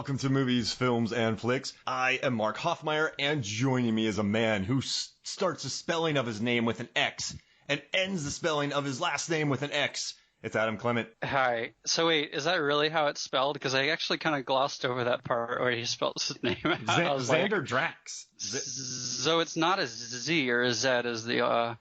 Welcome to Movies, Films, and Flicks. I am Mark Hoffmeyer, and joining me is a man who starts the spelling of his name with an X and ends the spelling of his last name with an X. It's Adam Clement. Hi. So wait, is that really how it's spelled? Because I actually kind of glossed over that part where he spelled his name out. Xander Drax. So it's not a Z or a Z as the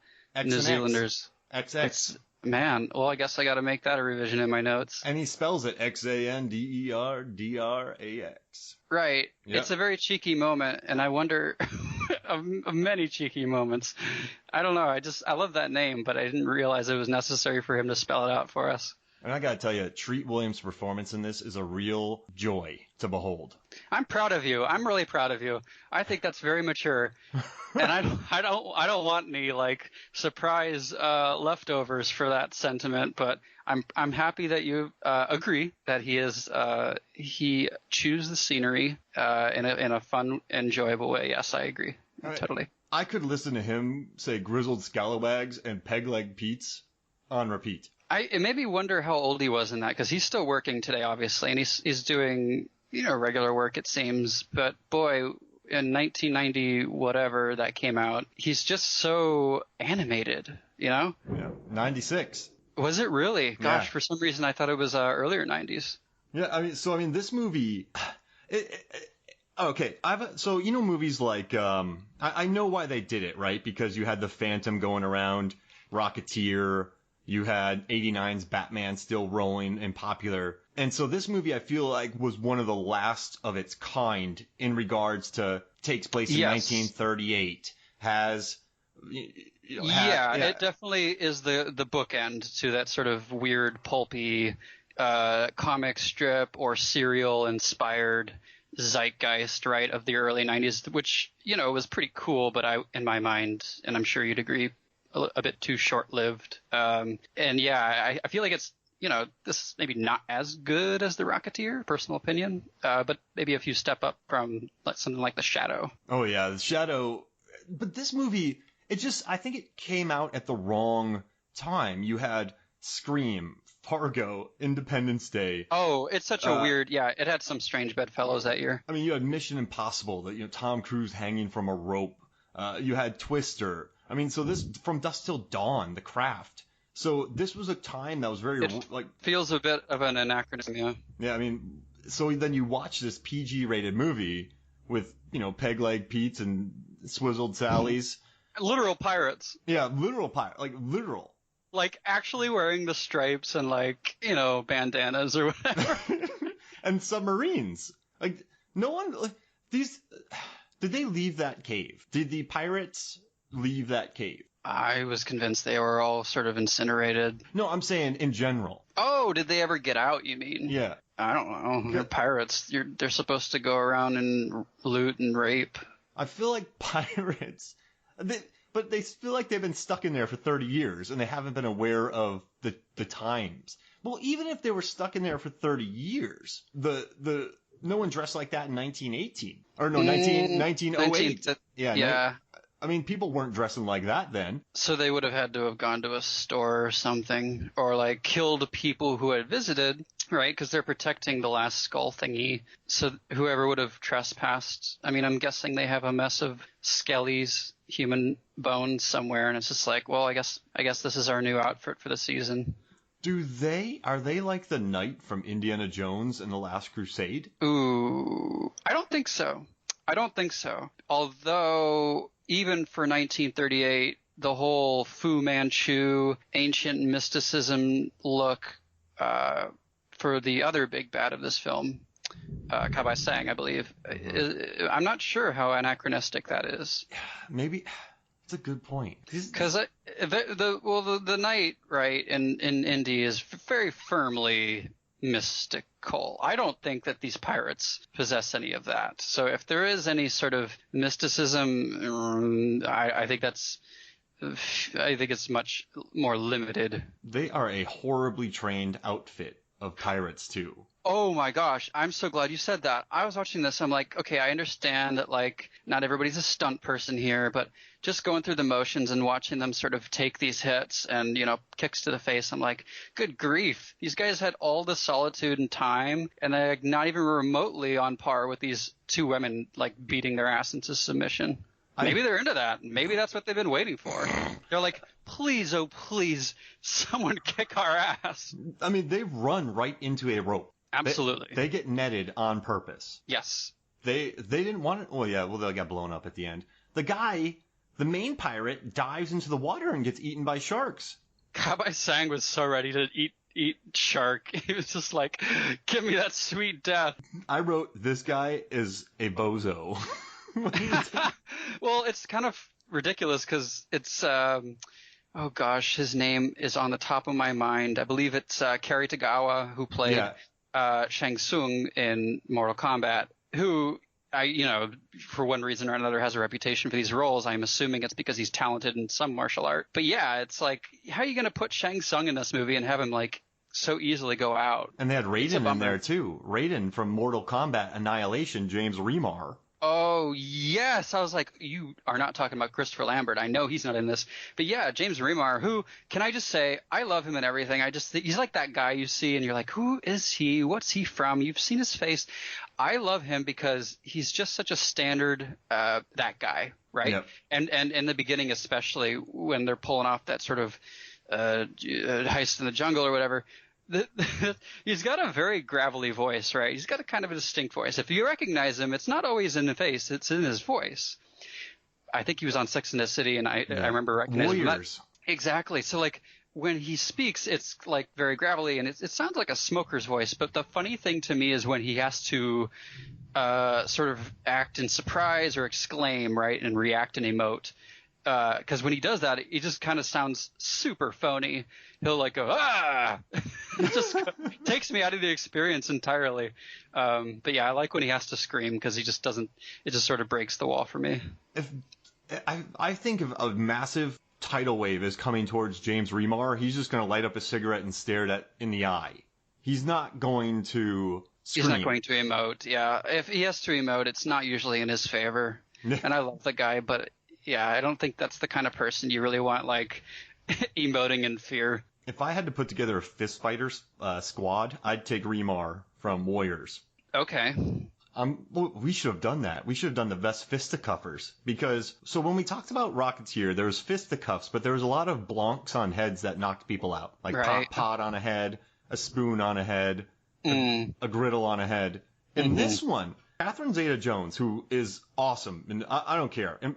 New Zealanders. XX. Man, well, I guess I got to make that a revision in my notes. And he spells it Xanderdrax. Right. Yep. It's a very cheeky moment, and I wonder of many cheeky moments. I don't know. I love that name, but I didn't realize it was necessary for him to spell it out for us. And I gotta tell you, Treat Williams' performance in this is a real joy to behold. I'm proud of you. I'm really proud of you. I think that's very mature, and I don't want any like surprise leftovers for that sentiment. But I'm happy that you agree that he chews the scenery in a fun, enjoyable way. Yes, I agree. Totally. I could listen to him say grizzled scalawags and peg leg Pete's on repeat. It made me wonder how old he was in that, because he's still working today, obviously, and he's doing, regular work, it seems. But boy, in 1990, whatever that came out, he's just so animated, Yeah, 96. Was it really? Gosh, Yeah. For some reason I thought it was earlier 90s. Yeah, this movie. Okay, movies like I know why they did it, right? Because you had The Phantom going around, Rocketeer. You had 89's Batman still rolling and popular. And so this movie, I feel like, was one of the last of its kind in regards to takes place in 1938. It definitely is the bookend to that sort of weird, pulpy comic strip or serial-inspired zeitgeist, right, of the early 90s, which, was pretty cool, but in my mind, and I'm sure you'd agree, a bit too short-lived. I feel like it's, this is maybe not as good as The Rocketeer, personal opinion, but maybe a few step up from something like The Shadow. Oh, yeah, The Shadow. But this movie, I think it came out at the wrong time. You had Scream, Fargo, Independence Day. Oh, it's such a weird, it had some strange bedfellows that year. I mean, you had Mission Impossible, Tom Cruise hanging from a rope. You had Twister. I mean, so this, From Dusk Till Dawn, The Craft. So this was a time that was very, feels a bit of an anachronism, yeah. Yeah, I mean, so then you watch this PG-rated movie with, Peg Leg Pete's and Swizzled Sally's. Literal pirates. Yeah, literal pirate, literal. Like, actually wearing the stripes and, bandanas or whatever. And submarines. No one, did they leave that cave? Did the pirates leave that cave? I was convinced they were all sort of incinerated. No, I'm saying in general. Oh, did they ever get out, you mean? Yeah. I don't know. They're pirates. They're supposed to go around and loot and rape. I feel like pirates, but they feel like they've been stuck in there for 30 years and they haven't been aware of the times. Well, even if they were stuck in there for 30 years, no one dressed like that in 1918. Or no, 1908. Yeah. I mean, people weren't dressing like that then. So they would have had to have gone to a store or something, or killed people who had visited, right? Because they're protecting the last skull thingy. So whoever would have trespassed, I mean, I'm guessing they have a mess of skellies, human bones somewhere, and it's just I guess this is our new outfit for the season. Are they like the knight from Indiana Jones and the Last Crusade? Ooh, I don't think so. Although, even for 1938, the whole Fu Manchu ancient mysticism look for the other big bad of this film, Kabai Sang, I believe, I'm not sure how anachronistic that is. Maybe. That's a good point. Because the knight, right, in Indy is very firmly mystical. I don't think that these pirates possess any of that. So if there is any sort of mysticism, I think it's much more limited. They are a horribly trained outfit of pirates too. Oh my gosh, I'm so glad you said that. I was watching this, I'm like, okay, I understand that like not everybody's a stunt person here, but just going through the motions and watching them sort of take these hits and, kicks to the face, I'm like, good grief. These guys had all the solitude and time, and they're like, not even remotely on par with these two women like beating their ass into submission. Maybe they're into that. Maybe that's what they've been waiting for. They're like, please, oh please, someone kick our ass. I mean, they run right into a rope. Absolutely. They get netted on purpose. Yes. They didn't want it. Well, yeah, they got blown up at the end. The main pirate, dives into the water and gets eaten by sharks. Kabai Sang was so ready to eat shark. He was just like, give me that sweet death. I wrote, this guy is a bozo. Well, it's kind of ridiculous because it's, oh gosh, his name is on the top of my mind. I believe it's Cary Tagawa, who played Shang Tsung in Mortal Kombat, who for one reason or another has a reputation for these roles. I'm assuming it's because he's talented in some martial art. But yeah, it's like, how are you going to put Shang Tsung in this movie and have him like so easily go out? And they had Raiden in there too. Raiden from Mortal Kombat Annihilation, James Remar. Oh, yes. I was like, you are not talking about Christopher Lambert. I know he's not in this. But yeah, James Remar, who, can I just say, I love him and everything. He's like that guy you see and you're like, who is he? What's he from? You've seen his face. I love him because he's just such a standard, that guy, right? Yep. And in the beginning, especially when they're pulling off that sort of heist in the jungle or whatever, he's got a very gravelly voice, right? He's got a kind of a distinct voice. If you recognize him, it's not always in the face, it's in his voice. I think he was on Sex and the City, and I remember recognizing Warriors. That. Exactly. So, like, when he speaks, it's, like, very gravelly, and it sounds like a smoker's voice. But the funny thing to me is when he has to sort of act in surprise or exclaim, right, and react and emote. Because when he does that, he just kind of sounds super phony. He'll like go, ah! It just takes me out of the experience entirely. But yeah, I like when he has to scream because he just doesn't. It just sort of breaks the wall for me. If I think of a massive tidal wave is coming towards James Remar, he's just going to light up a cigarette and stare it in the eye. He's not going to scream. He's not going to emote. Yeah, if he has to emote, it's not usually in his favor. And I love the guy, but. Yeah, I don't think that's the kind of person you really want, like, emoting in fear. If I had to put together a fist fighters squad, I'd take Remar from Warriors. Okay. We should have done that. We should have done the best fisticuffers. Because, so when we talked about Rocketeer, there was fisticuffs, but there was a lot of blonks on heads that knocked people out. Like pot on a head, a spoon on a head, a griddle on a head. In this one, Catherine Zeta-Jones, who is awesome, and I don't care, and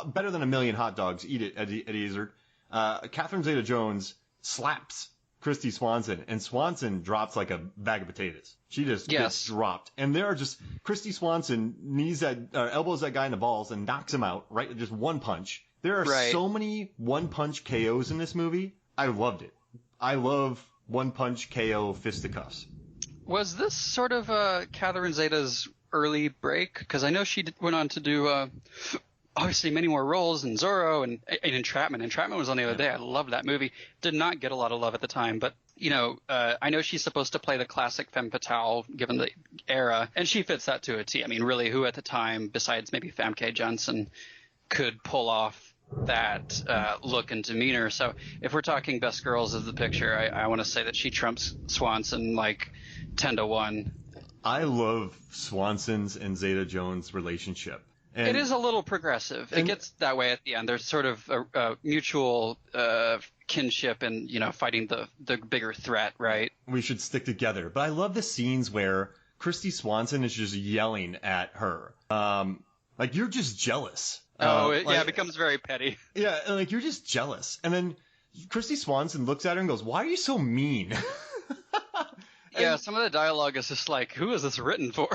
better than a million hot dogs, eat it, Eddie Izzard. Catherine Zeta-Jones slaps Christy Swanson, and Swanson drops like a bag of potatoes. She just gets dropped. And there are just, Christy Swanson elbows that guy in the balls and knocks him out, right? Just one punch. There are so many one-punch KOs in this movie. I loved it. I love one-punch KO fisticuffs. Was this sort of Catherine Zeta's early break? Because I know she went on to do obviously many more roles in Zorro and Entrapment. Entrapment was on the other day. I loved that movie. Did not get a lot of love at the time, but I know she's supposed to play the classic femme fatale given the era, and she fits that to a T. I mean, really, who at the time, besides maybe Famke Janssen, could pull off that look and demeanor? So if we're talking best girls of the picture, I want to say that she trumps Swanson like 10-1. I love Swanson's and Zeta-Jones' relationship. And it is a little progressive. It gets that way at the end. There's sort of a mutual kinship and, fighting the bigger threat, right? We should stick together. But I love the scenes where Christy Swanson is just yelling at her. Like, you're just jealous. It becomes very petty. Yeah, like, you're just jealous. And then Christy Swanson looks at her and goes, why are you so mean? Yeah, some of the dialogue is just like, who is this written for?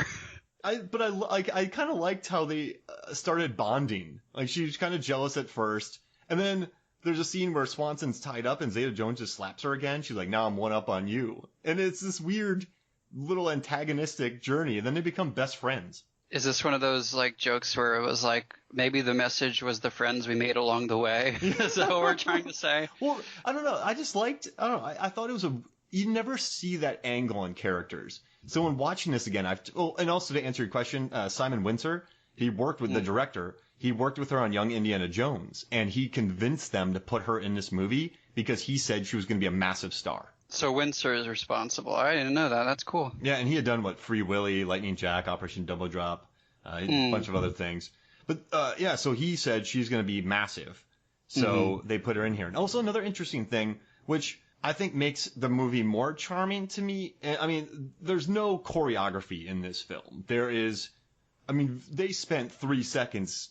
I kind of liked how they started bonding. Like, she was kind of jealous at first, and then there's a scene where Swanson's tied up and Zeta-Jones just slaps her again. She's like, now I'm one up on you. And it's this weird little antagonistic journey, and then they become best friends. Is this one of those, like, jokes where it was like, maybe the message was the friends we made along the way? Is that what we're trying to say? Well, I don't know. I thought it was you never see that angle in characters. So when watching this again, and also to answer your question, Simon Wincer, he worked with the director. He worked with her on Young Indiana Jones, and he convinced them to put her in this movie because he said she was going to be a massive star. So Wincer is responsible. I didn't know that. That's cool. Yeah, and he had done Free Willy, Lightning Jack, Operation Double Drop, a bunch of other things. But yeah, so he said she's going to be massive. So they put her in here. And also another interesting thing, which I think makes the movie more charming to me. I mean, there's no choreography in this film. They spent 3 seconds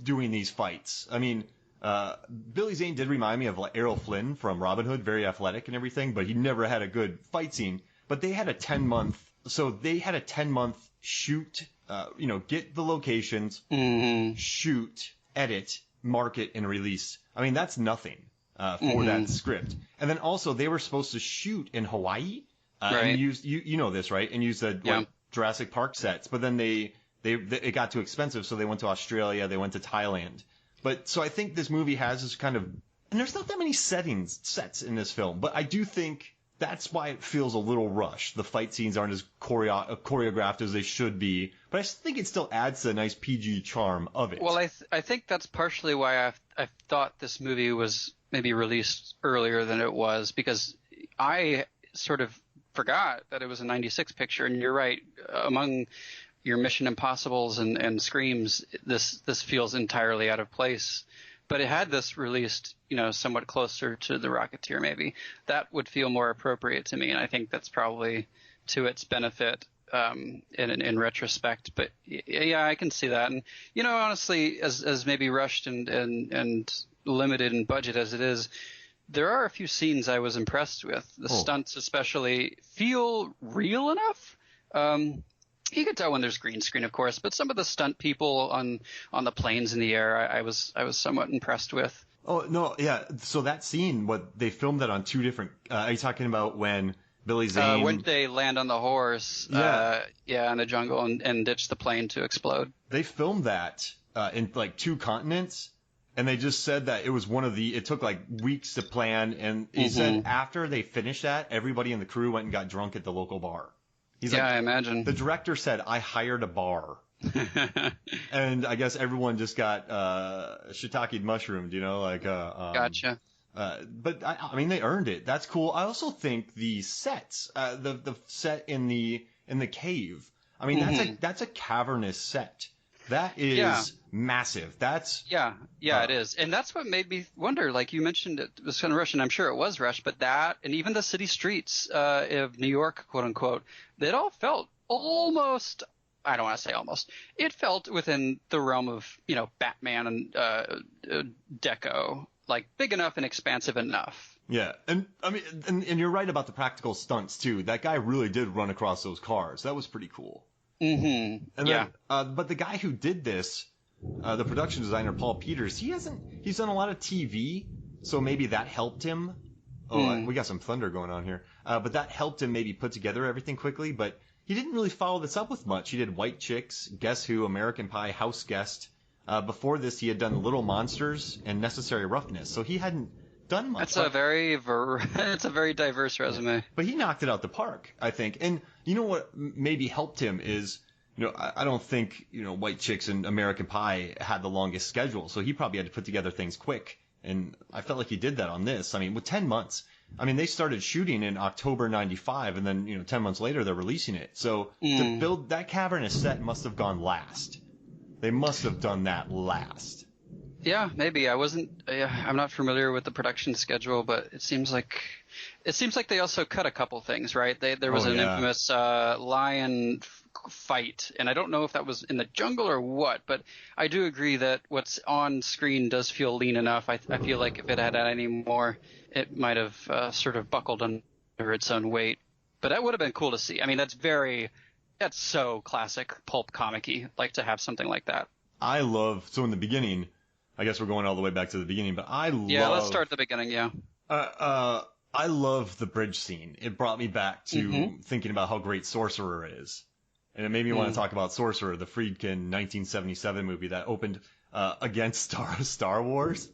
doing these fights. I mean, Billy Zane did remind me of Errol Flynn from Robin Hood, very athletic and everything, but he never had a good fight scene. But they had a 10-month shoot, get the locations, shoot, edit, market, and release. I mean, that's nothing for that script. And then also they were supposed to shoot in Hawaii and use, you know this, right? And use the Jurassic Park sets. But then it got too expensive, so they went to Australia, they went to Thailand. But so I think this movie has this kind of, and there's not that many sets in this film, but I do think that's why it feels a little rushed. The fight scenes aren't as choreographed as they should be, but I think it still adds to the nice PG charm of it. Well, I think that's partially why I thought this movie was maybe released earlier than it was, because I sort of forgot that it was a 96 picture, and you're right, among your Mission Impossibles and Screams, this feels entirely out of place. But it had this released, somewhat closer to The Rocketeer, maybe. That would feel more appropriate to me, and I think that's probably to its benefit in retrospect. But yeah, I can see that. And honestly, as maybe rushed and limited in budget as it is, there are a few scenes I was impressed with. The stunts especially feel real enough. You can tell when there's green screen, of course, but some of the stunt people on the planes in the air, I was somewhat impressed with. Oh no, yeah. So that scene, they filmed that on two different. Are you talking about when Billy Zane? When they land on the horse, in the jungle and ditch the plane to explode. They filmed that in two continents, and they just said that it was it took weeks to plan, and he said after they finished that, everybody in the crew went and got drunk at the local bar. I imagine. The director said, I hired a bar. And I guess everyone just got shiitake mushroomed, Gotcha. But they earned it. That's cool. I also think the sets, the set in the cave, that's a cavernous set. That is massive. That's it is, and that's what made me wonder. Like you mentioned, it was kind of rushed, and I'm sure it was rushed. But that, and even the city streets of New York, quote unquote, it all felt almost. I don't want to say almost. It felt within the realm of Batman and Deco, like big enough and expansive enough. Yeah, and and you're right about the practical stunts too. That guy really did run across those cars. That was pretty cool. Mm-hmm. And then, but the guy who did this, the production designer Paul Peters, he's done a lot of TV, so maybe that helped him. We got some thunder going on here. But that helped him maybe put together everything quickly, but he didn't really follow this up with much. He did White Chicks, Guess Who, American Pie, House Guest. Before this, he had done Little Monsters and Necessary Roughness, so he hadn't done much. That's it's a very diverse resume. But he knocked it out the park, I think. And you know what maybe helped him is, I don't think, White Chicks and American Pie had the longest schedule, so he probably had to put together things quick. And I felt like he did that on this. With 10 months, they started shooting in October 95, and then, 10 months later, they're releasing it. So to build that cavernous set must have gone last. They must have done that last. Yeah, maybe. I'm not familiar with the production schedule, but it seems like they also cut a couple things, right? There was an infamous lion fight, and I don't know if that was in the jungle or what, but I do agree that what's on screen does feel lean enough. I feel like if it had any more, it might have sort of buckled under its own weight. But that would have been cool to see. That's so classic pulp comic-y, to have something like that. So in the beginning, I guess we're going all the way back to the beginning, but let's start at the beginning, yeah. I love the bridge scene. It brought me back to thinking about how great Sorcerer is. And it made me want to talk about Sorcerer, the Friedkin 1977 movie that opened against Star Wars.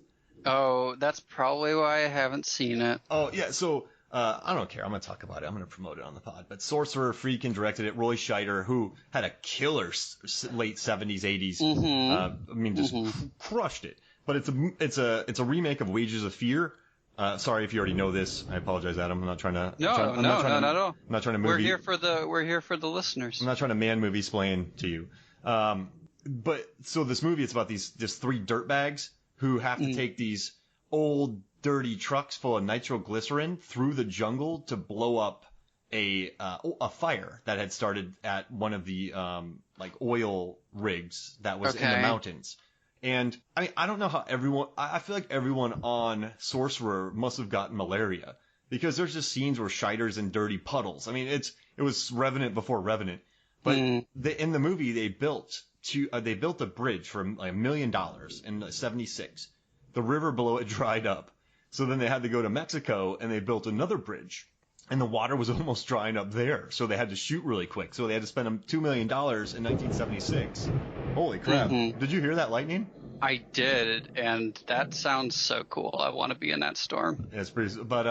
Oh, that's probably why I haven't seen it. Oh, yeah, so I don't care. I'm going to talk about it. I'm going to promote it on the pod. But Sorcerer Friedkin directed it. Roy Scheider, who had a killer late 70s, 80s. I mean, just crushed it. But it's a remake of Wages of Fear. Sorry if you already know this. I apologize, Adam. I'm not trying to. Not at all. I'm not trying to We're here for the listeners. I'm not trying to man movie explain to you. But so this movie, it's about these just three dirtbags who have to take these old dirty trucks full of nitroglycerin through the jungle to blow up a fire that had started at one of the like oil rigs that was in the mountains. And I mean, I don't know how I feel like everyone on Sorcerer must have gotten malaria, because there's just scenes where Scheider's in dirty puddles. I mean, it was Revenant before Revenant, but in the movie they built a bridge for like $1 million in '76. The river below it dried up, so then they had to go to Mexico and they built another bridge, and the water was almost drying up there, so they had to shoot really quick. So they had to spend $2 million in 1976. Holy crap! Did you hear that lightning? I did, and that sounds so cool. I want to be in that storm. Yeah, it's pretty. But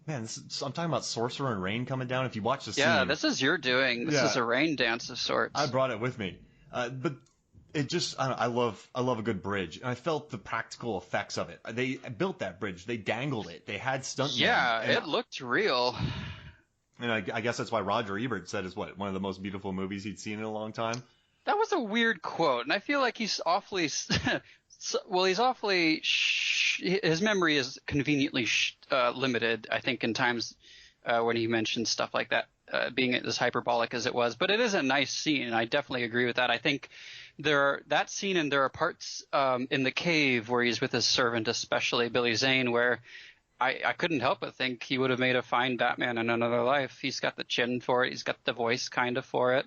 man, I'm talking about Sorcerer and Rain coming down. If you watch the scene, yeah, this is your doing. This is a rain dance of sorts. I brought it with me, but it just I love a good bridge, and I felt the practical effects of it. They built that bridge. They dangled it. They had stuntmen. Yeah, it looked real. And I guess that's why Roger Ebert said it's one of the most beautiful movies he'd seen in a long time. That was a weird quote, and I feel like he's awfully well. He's awfully his memory is conveniently limited. I think in times when he mentions stuff like that, being as hyperbolic as it was. But it is a nice scene, and I definitely agree with that. I think that scene, and there are parts in the cave where he's with his servant, especially Billy Zane, where I couldn't help but think he would have made a fine Batman in another life. He's got the chin for it. He's got the voice kind of for it.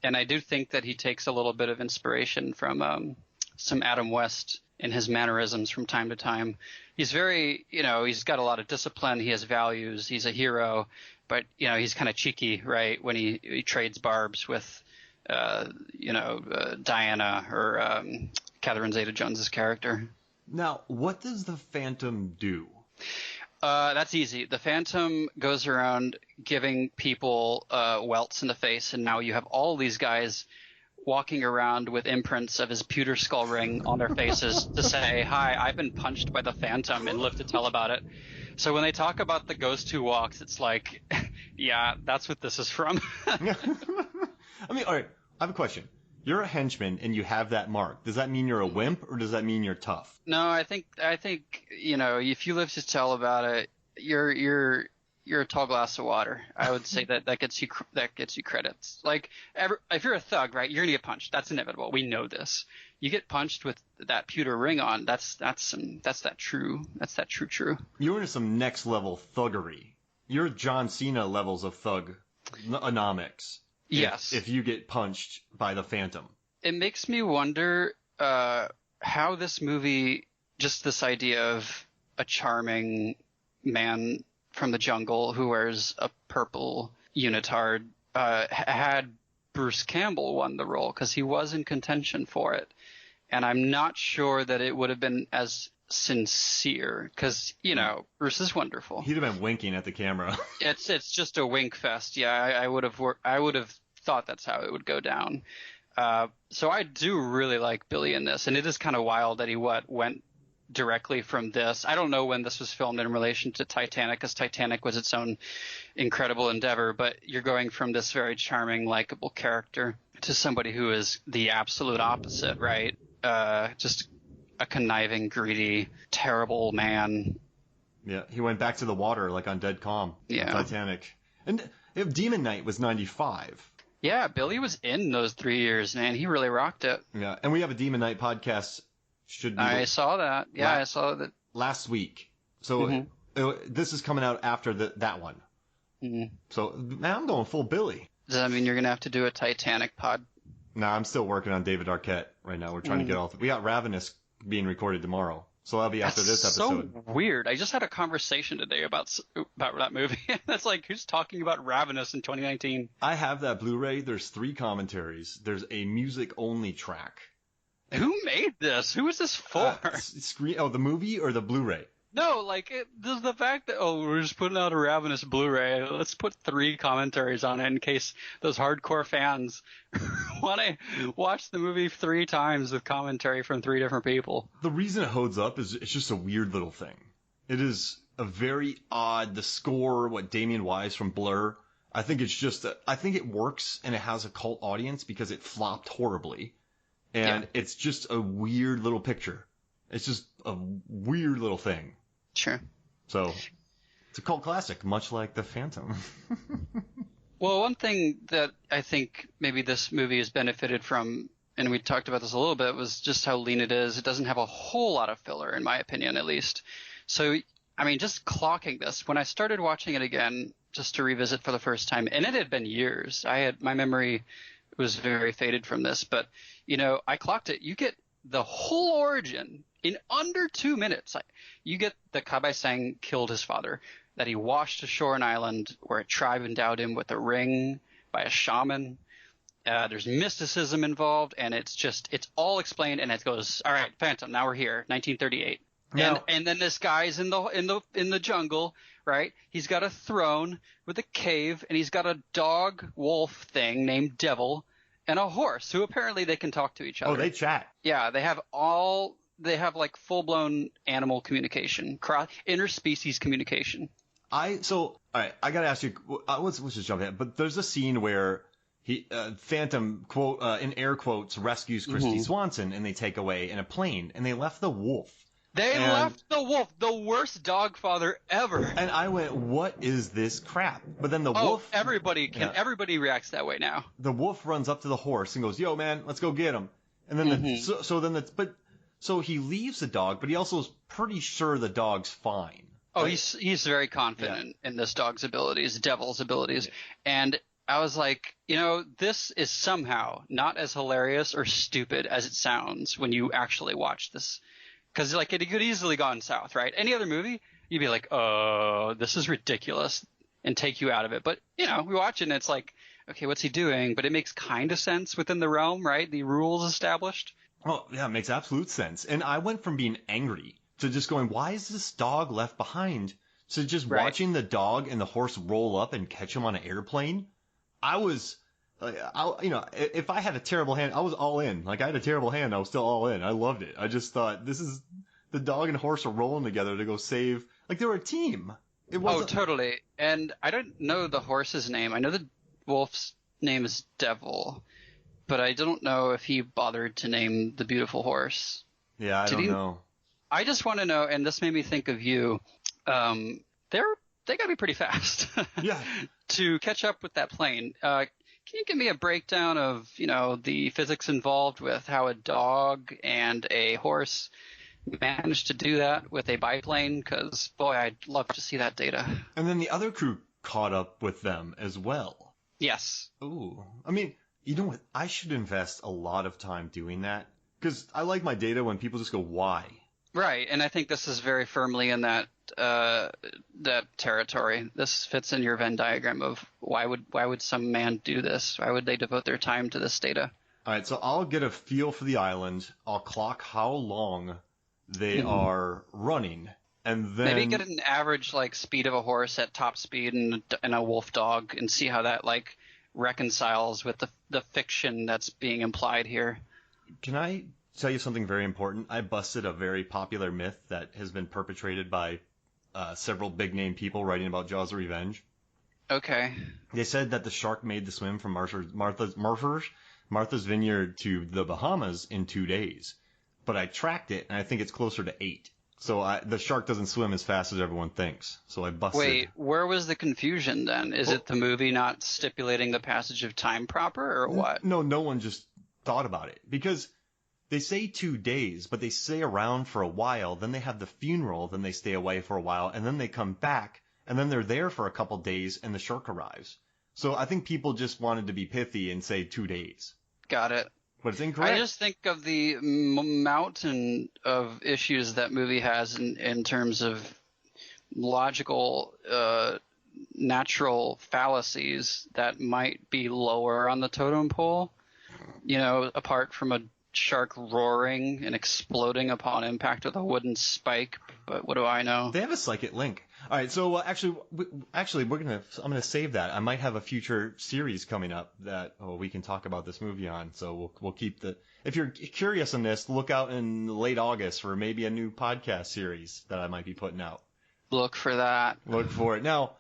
And I do think that he takes a little bit of inspiration from some Adam West in his mannerisms from time to time. He's very, he's got a lot of discipline. He has values. He's a hero. But, he's kind of cheeky, right, when he trades barbs with, Diana or Catherine Zeta-Jones' character. Now, what does the Phantom do? That's easy. The Phantom goes around giving people welts in the face, and now you have all these guys walking around with imprints of his pewter skull ring on their faces to say, "Hi, I've been punched by the Phantom and live to tell about it." So when they talk about the ghost who walks, it's like, yeah, that's what this is from. I mean, all right, I have a question. You're a henchman and you have that mark. Does that mean you're a wimp, or does that mean you're tough? No, I think if you live to tell about it, you're a tall glass of water. I would say that gets you credits. Like if you're a thug, right, you're gonna get punched. That's inevitable. We know this. You get punched with that pewter ring on. That's that true. You're into some next level thuggery. You're John Cena levels of thug-onomics. Yes. If you get punched by the Phantom. It makes me wonder how this movie, just this idea of a charming man from the jungle who wears a purple unitard, had Bruce Campbell won the role, because he was in contention for it. And I'm not sure that it would have been as sincere, because Bruce is wonderful. He'd have been winking at the camera. It's just a wink fest. Yeah, I would have thought that's how it would go down. So I do really like Billy in this, and it is kind of wild that he went directly from this. I don't know when this was filmed in relation to Titanic, because Titanic was its own incredible endeavor, but you're going from this very charming, likable character to somebody who is the absolute opposite, right? Just a conniving, greedy, terrible man. Yeah, he went back to the water like on Dead Calm. Yeah. Titanic. And if Demon Knight was 95. Yeah, Billy was in those 3 years, man. He really rocked it. Yeah, and we have a Demon Knight podcast. I saw that. Yeah, I saw that. Last week. So this is coming out after that one. Mm-hmm. So now I'm going full Billy. Does that mean you're going to have to do a Titanic pod? Nah, I'm still working on David Arquette right now. We're trying to get all... We got Ravenous being recorded tomorrow. So that'll be after this episode. So weird. I just had a conversation today about that movie. That's like, who's talking about Ravenous in 2019? I have that Blu-ray. There's 3 commentaries. There's a music-only track. Who made this? Who is this for? The movie or the Blu-ray? No, like there's the fact that we're just putting out a Ravenous Blu-ray. Let's put 3 commentaries on it in case those hardcore fans want to watch the movie 3 times with commentary from 3 different people. The reason it holds up is it's just a weird little thing. It is a very odd. The score, what Damien Wise from Blur. I think it's just. I think it works and it has a cult audience because it flopped horribly, and it's just a weird little picture. It's just a weird little thing. Sure. So, it's a cult classic, much like The Phantom. Well, one thing that I think maybe this movie has benefited from, and we talked about this a little bit, was just how lean it is. It doesn't have a whole lot of filler, in my opinion, at least. So, I mean, just clocking this, when I started watching it again, just to revisit for the first time, and it had been years. My memory was very faded from this, but, I clocked it. You get the whole origin in under 2 minutes. You get that Kabai Sang killed his father, that he washed ashore an island where a tribe endowed him with a ring by a shaman. There's mysticism involved, and it's all explained, and it goes, all right, Phantom, now we're here, 1938. And then this guy's in the jungle, right? He's got a throne with a cave, and he's got a dog wolf thing named Devil, and a horse who apparently they can talk to each other. Oh, they chat. Yeah, they have like full-blown animal communication, interspecies communication. All right, I gotta ask you, let's just jump in. But there's a scene where Phantom, quote, in air quotes, rescues Christy Swanson, and they take away in a plane, and they left the wolf. They left the wolf, the worst dog father ever. And I went, what is this crap? But then the wolf... everybody reacts that way now. The wolf runs up to the horse and goes, yo, man, let's go get him. And then so he leaves the dog, but he also is pretty sure the dog's fine. Oh, he's very confident in this dog's abilities, Devil's abilities. And I was like, this is somehow not as hilarious or stupid as it sounds when you actually watch this. Because, like, it could easily gone south, right? Any other movie, you'd be like, oh, this is ridiculous, and take you out of it. But, we watch it, and it's like, okay, what's he doing? But it makes kind of sense within the realm, right? The rules established. Oh, yeah, it makes absolute sense. And I went from being angry to just going, why is this dog left behind? To just watching the dog and the horse roll up and catch him on an airplane. I was... if I had a terrible hand, I was all in. Like, I had a terrible hand, I was still all in. I loved it. I just thought, this is... The dog and horse are rolling together to go save... Like, they were a team. Oh, totally. And I don't know the horse's name. I know the wolf's name is Devil. But I don't know if he bothered to name the beautiful horse. Yeah, I don't know. I just want to know, and this made me think of you, they gotta be pretty fast. Yeah. To catch up with that plane. Can you give me a breakdown of, the physics involved with how a dog and a horse managed to do that with a biplane? Because, boy, I'd love to see that data. And then the other crew caught up with them as well. Yes. Ooh. I mean, you know what? I should invest a lot of time doing that. Because I like my data when people just go, why? Right, and I think this is very firmly in that territory. This fits in your Venn diagram of why would some man do this? Why would they devote their time to this data? All right, so I'll get a feel for the island. I'll clock how long they are running, and then maybe get an average speed of a horse at top speed and a wolf dog, and see how that reconciles with the fiction that's being implied here. Can I tell you something very important? I busted a very popular myth that has been perpetrated by several big-name people writing about Jaws of Revenge. Okay. They said that the shark made the swim from Martha's Vineyard to the Bahamas in 2 days. But I tracked it, and I think it's closer to 8. So the shark doesn't swim as fast as everyone thinks. So I busted. Wait, where was the confusion then? Is it the movie not stipulating the passage of time proper, or what? No one just thought about it. Because they say 2 days, but they stay around for a while. Then they have the funeral, then they stay away for a while, and then they come back, and then they're there for a couple days, and the shark arrives. So I think people just wanted to be pithy and say 2 days. Got it. But it's incorrect. I just think of the mountain of issues that movie has in terms of logical, natural fallacies that might be lower on the totem pole. Apart from a shark roaring and exploding upon impact with a wooden spike, but what do I know? They have a psychic link. All right, so actually, I'm gonna save that. I might have a future series coming up that we can talk about this movie on. So we'll keep the. If you're curious on this, look out in late August for maybe a new podcast series that I might be putting out. Look for that. Look for it. Now,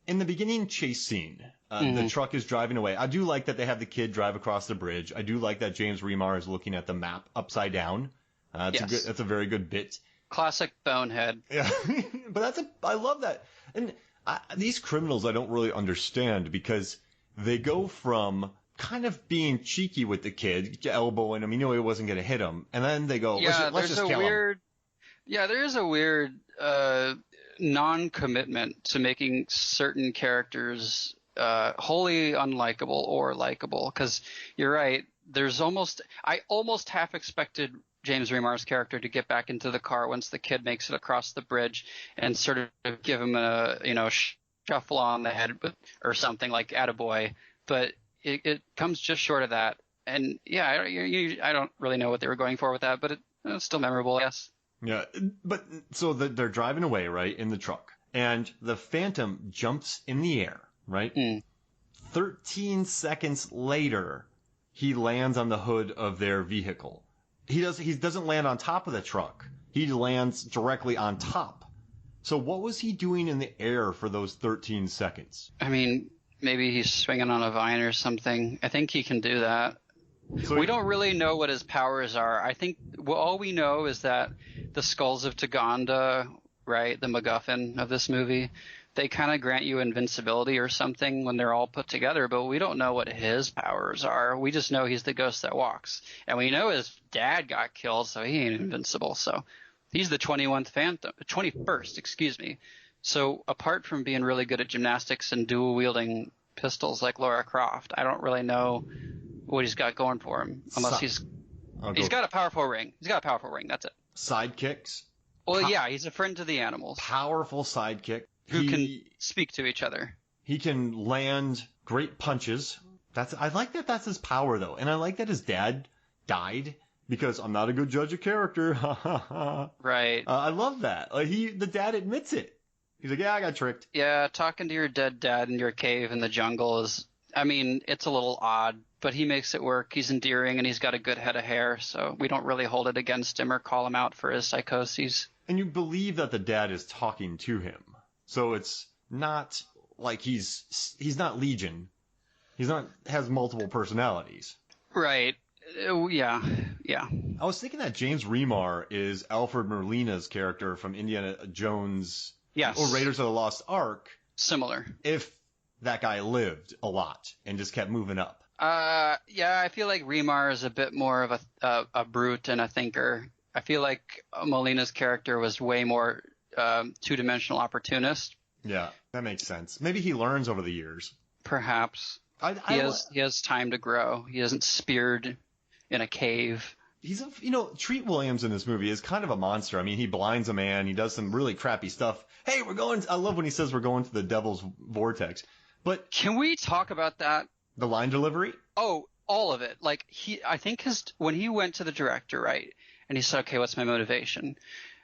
in the beginning chase scene, the truck is driving away. I do like that they have the kid drive across the bridge. I do like that James Remar is looking at the map upside down. That's a very good bit. Classic bonehead. Yeah, but I love that. And these criminals I don't really understand because they go from kind of being cheeky with the kid, elbowing him, he wasn't going to hit him, and then they go, let's just kill him. Yeah, there is a weird non-commitment to making certain characters wholly unlikable or likable, because you're right. I almost half expected James Remar's character to get back into the car once the kid makes it across the bridge and sort of give him a shuffle on the head or something like attaboy, but it comes just short of that. And yeah, I don't really know what they were going for with that, but it's still memorable, yes. Yeah, but so they're driving away, right, in the truck, and the Phantom jumps in the air, right? 13 seconds later, he lands on the hood of their vehicle. He doesn't land on top of the truck. He lands directly on top. So what was he doing in the air for those 13 seconds? I mean, maybe he's swinging on a vine or something. I think he can do that. So we don't really know what his powers are. I think all we know is that the Skulls of Taganda, right, the MacGuffin of this movie, they kind of grant you invincibility or something when they're all put together, but we don't know what his powers are. We just know he's the ghost that walks. And we know his dad got killed, so he ain't invincible. So he's the 21st, excuse me. So apart from being really good at gymnastics and dual-wielding pistols like Lara Croft, I don't really know what he's got going for him, unless he's got a powerful ring. He's got a powerful ring, that's it. Sidekicks? Well, yeah, he's a friend to the animals. Powerful sidekick. Who can speak to each other. He can land great punches. I like that that's his power, though. And I like that his dad died, because I'm not a good judge of character. Right. I love that. The dad admits it. He's like, yeah, I got tricked. Yeah, talking to your dead dad in your cave in the jungle it's a little odd, but he makes it work. He's endearing, and he's got a good head of hair, so we don't really hold it against him or call him out for his psychoses. And you believe that the dad is talking to him. So it's not like he's not Legion. Has multiple personalities. Right. Yeah. I was thinking that James Remar is Alfred Molina's character from Indiana Jones. Yes. Or Raiders of the Lost Ark. Similar. If that guy lived a lot and just kept moving up. Yeah, I feel like Remar is a bit more of a brute and a thinker. I feel like Molina's character was way more two-dimensional opportunist. Yeah, that makes sense. Maybe he learns over the years. Perhaps. He has time to grow. He isn't speared in a cave. Treat Williams in this movie is kind of a monster. I mean, he blinds a man. He does some really crappy stuff. Hey, I love when he says we're going to the devil's vortex. But can we talk about that? The line delivery? Oh, all of it. Like I think when he went to the director, right, and he said, okay, what's my motivation?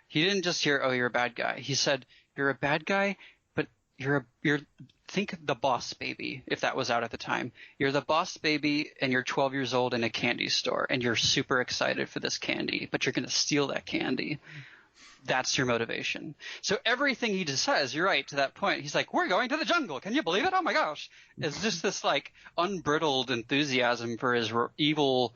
He didn't just hear, oh, you're a bad guy. He said, you're a bad guy, but think the Boss Baby, if that was out at the time. You're the Boss Baby, and you're 12 years old in a candy store, and you're super excited for this candy, but you're going to steal that candy. That's your motivation. So everything he just says, you're right, to that point, he's like, we're going to the jungle. Can you believe it? Oh, my gosh. It's just this, unbridled enthusiasm for his evil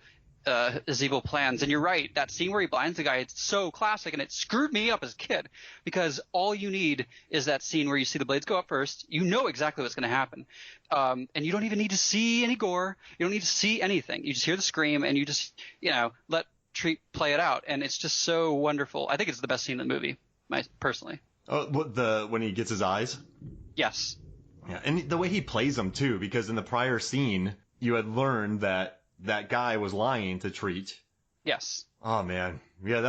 plans. And you're right, that scene where he blinds the guy, it's so classic, and it screwed me up as a kid, because all you need is that scene where you see the blades go up first. You know exactly what's going to happen. And you don't even need to see any gore. You don't need to see anything. You just hear the scream, and you just, let Treat play it out. And it's just so wonderful. I think it's the best scene in the movie, personally. Oh, when he gets his eyes? Yes. Yeah, and the way he plays them, too, because in the prior scene, you had learned that guy was lying to Treat. Yes. Oh, man. Yeah,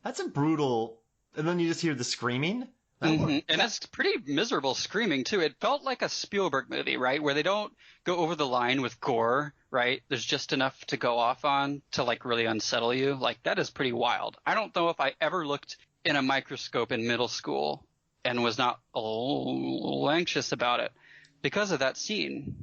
that's a brutal... And then you just hear the screaming. And it's pretty miserable screaming too. It felt like a Spielberg movie, right? Where they don't go over the line with gore, right? There's just enough to go off on to like really unsettle you. Like that is pretty wild. I don't know if I ever looked in a microscope in middle school and was not a little anxious about it because of that scene.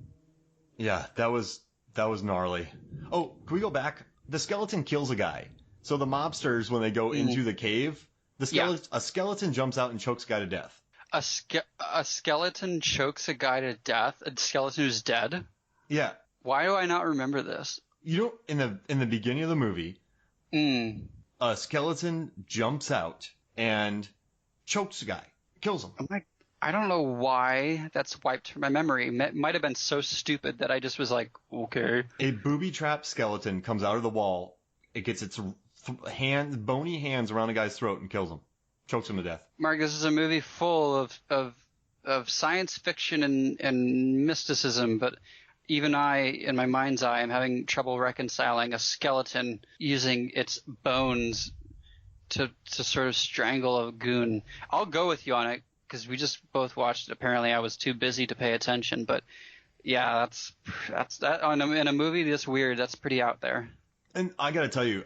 Yeah, that was gnarly. Oh, can we go back? The skeleton kills a guy. So the mobsters, when they go into the cave, a skeleton jumps out and chokes a guy to death. A skeleton chokes a guy to death? A skeleton who's dead? Yeah. Why do I not remember this? You know, in the beginning of the movie, a skeleton jumps out and chokes a guy, kills him. I don't know why that's wiped from my memory. It might have been so stupid that I just was like, okay. A booby-trapped skeleton comes out of the wall. It gets its bony hands around the guy's throat and kills him. Chokes him to death. Mark, this is a movie full of science fiction and mysticism, but even I, in my mind's eye, am having trouble reconciling a skeleton using its bones to sort of strangle a goon. I'll go with you on it, because we just both watched it. Apparently I was too busy to pay attention, but yeah, that's that in a movie this weird, that's pretty out there. And I gotta tell you,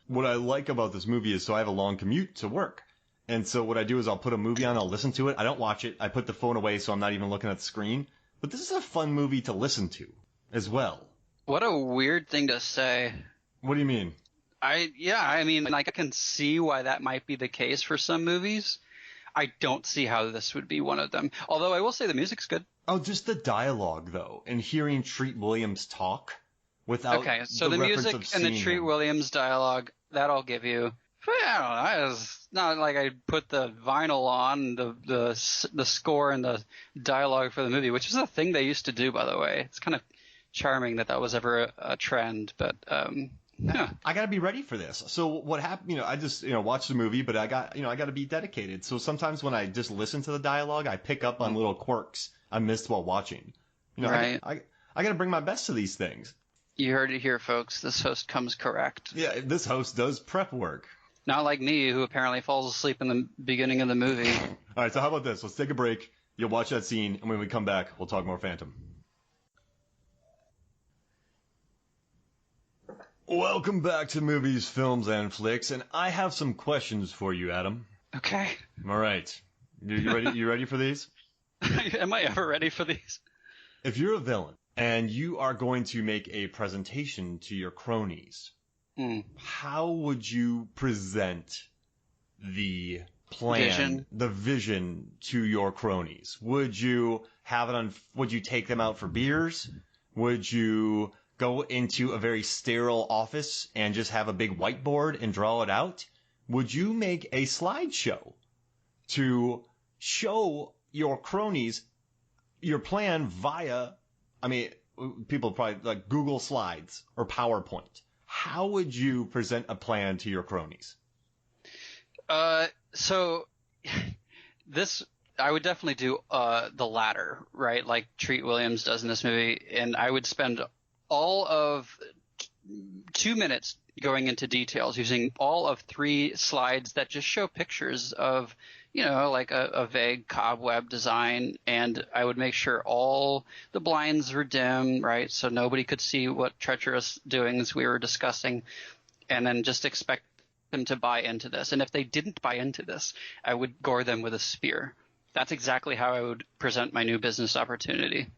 what I like about this movie is so I have a long commute to work. And so what I do is I'll put a movie on, I'll listen to it. I don't watch it. I put the phone away so I'm not even looking at the screen. But this is a fun movie to listen to as well. What a weird thing to say. What do you mean? I mean, like I can see why that might be the case for some movies. I don't see how this would be one of them. Although I will say the music's good. Oh, just the dialogue, though, and hearing Treat Williams talk without okay, so the music and the Treat Williams dialogue, that I'll give you. But I don't know. It's not like I put the vinyl on, the score and the dialogue for the movie, which is a thing they used to do, by the way. It's kind of charming that was ever a trend, but yeah. I got to be ready for this. So what happened, I just, watched the movie, but I got to be dedicated. So sometimes when I just listen to the dialogue, I pick up on little quirks I missed while watching. Right. I got to bring my best to these things. You heard it here, folks. This host comes correct. Yeah, this host does prep work. Not like me, who apparently falls asleep in the beginning of the movie. All right, so how about this? Let's take a break. You'll watch that scene, and when we come back, we'll talk more Phantom. Welcome back to Movies, Films, and Flicks, and I have some questions for you, Adam. Okay. All right. You ready? You ready for these? Am I ever ready for these? If you're a villain and you are going to make a presentation to your cronies, how would you present the plan, the vision to your cronies? Would you have it on? Would you take them out for beers? Would you go into a very sterile office and just have a big whiteboard and draw it out? Would you make a slideshow to show your cronies your plan via, people probably like Google Slides or PowerPoint? How would you present a plan to your cronies? So this, I would definitely do the latter, right? Like Treat Williams does in this movie, and I would spend all of 2 minutes going into details using all of 3 slides that just show pictures of, like a vague cobweb design. And I would make sure all the blinds were dim, right? So nobody could see what treacherous doings we were discussing, and then just expect them to buy into this. And if they didn't buy into this, I would gore them with a spear. That's exactly how I would present my new business opportunity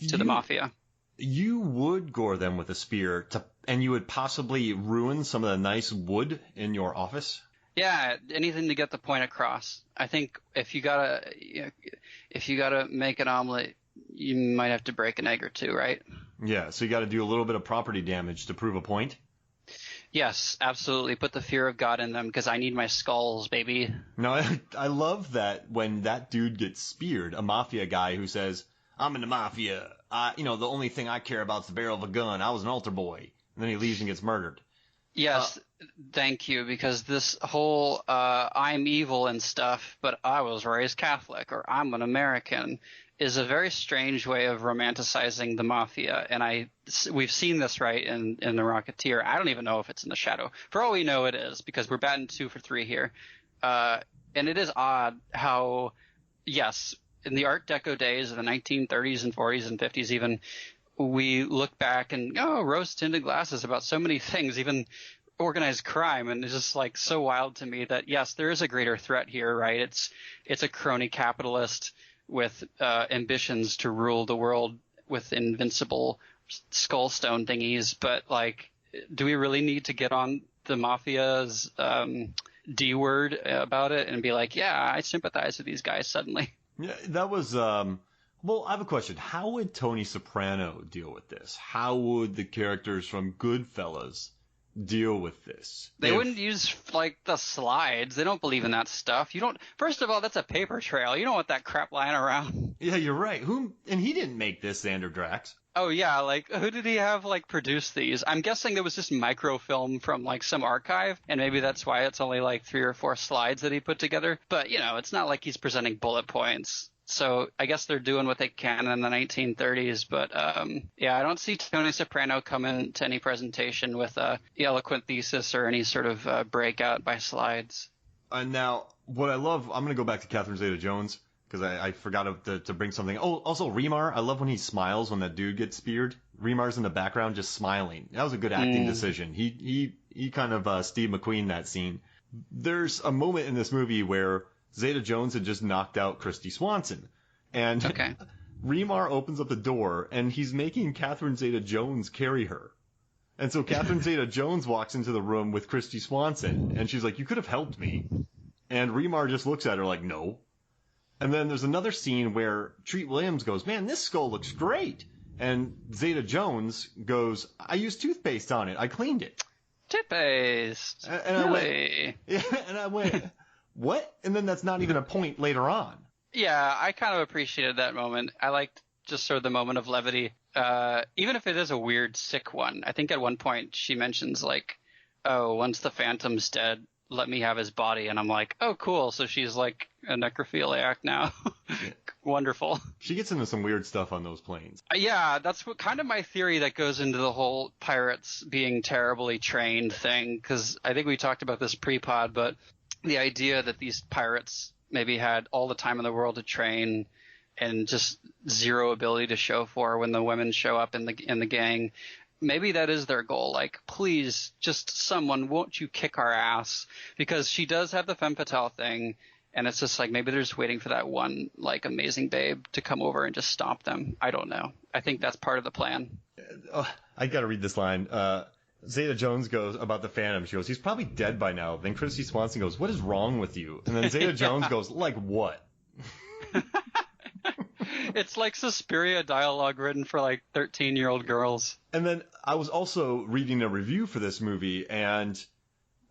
to the mafia. You would gore them with a spear, and you would possibly ruin some of the nice wood in your office? Yeah, anything to get the point across. I think if you gotta make an omelet, you might have to break an egg or two, right? Yeah, so you got to do a little bit of property damage to prove a point? Yes, absolutely. Put the fear of God in them, because I need my skulls, baby. No, I love that when that dude gets speared, a mafia guy who says, I'm in the mafia. The only thing I care about is the barrel of a gun. I was an altar boy. And then he leaves and gets murdered. Yes, thank you, because this whole I'm evil and stuff, but I was raised Catholic, or I'm an American, is a very strange way of romanticizing the mafia. And we've seen this, right, in The Rocketeer. I don't even know if it's in The Shadow. For all we know, it is, because we're batting 2 for 3 here. And it is odd how, yes, in the Art Deco days of the 1930s and 40s and 50s even, we look back and, oh, rose-tinted glasses about so many things, even organized crime, and it's just like so wild to me that, yes, there is a greater threat here, right? It's a crony capitalist with ambitions to rule the world with invincible skull stone thingies, but like, do we really need to get on the mafia's D word about it and be like, yeah, I sympathize with these guys suddenly? Yeah, that was well, I have a question. How would Tony Soprano deal with this? How would the characters from Goodfellas deal with this? They wouldn't use like the slides. They don't believe in that stuff. You don't. First of all, that's a paper trail. You don't want that crap lying around. Yeah, you're right. And he didn't make this, Xander Drax. Oh yeah, like who did he have like produce these? I'm guessing there was just microfilm from like some archive, and maybe that's why it's only like 3 or 4 slides that he put together. But you know, it's not like he's presenting bullet points. So I guess they're doing what they can in the 1930s. But yeah, I don't see Tony Soprano coming to any presentation with a eloquent thesis or any sort of breakout by slides. And now, what I love, I'm going to go back to Catherine Zeta-Jones, because I forgot to bring something. Oh, also Remar. I love when he smiles when that dude gets speared. Remar's in the background just smiling. That was a good acting decision. He kind of Steve McQueen that scene. There's a moment in this movie where Zeta-Jones had just knocked out Christy Swanson. And okay. Remar opens up the door, and he's making Catherine Zeta-Jones carry her. And so Catherine Zeta-Jones walks into the room with Christy Swanson, and she's like, you could have helped me. And Remar just looks at her like, no. And then there's another scene where Treat Williams goes, man, this skull looks great. And Zeta-Jones goes, I used toothpaste on it. I cleaned it. Toothpaste? And really? I went, what? And then that's not even a point later on. Yeah, I kind of appreciated that moment. I liked just sort of the moment of levity. Even if it is a weird, sick one. I think at one point she mentions like, oh, once the Phantom's dead, let me have his body. And I'm like, oh, cool. So she's like a necrophiliac now. Wonderful. She gets into some weird stuff on those planes. Yeah, that's what kind of my theory that goes into the whole pirates being terribly trained thing. Because I think we talked about this pre-pod, but the idea that these pirates maybe had all the time in the world to train and just zero ability to show for when the women show up in the gang. Maybe that is their goal. Like, please, just someone, won't you kick our ass? Because she does have the femme fatale thing, and it's just like maybe they're just waiting for that one like amazing babe to come over and just stomp them. I don't know. I think that's part of the plan. I got to read this line. Zeta-Jones goes about the Phantom. She goes, he's probably dead by now. Then Christy Swanson goes, what is wrong with you? And then Zeta-Jones goes, like what? It's like Suspiria dialogue written for like 13-year-old girls. And then I was also reading a review for this movie and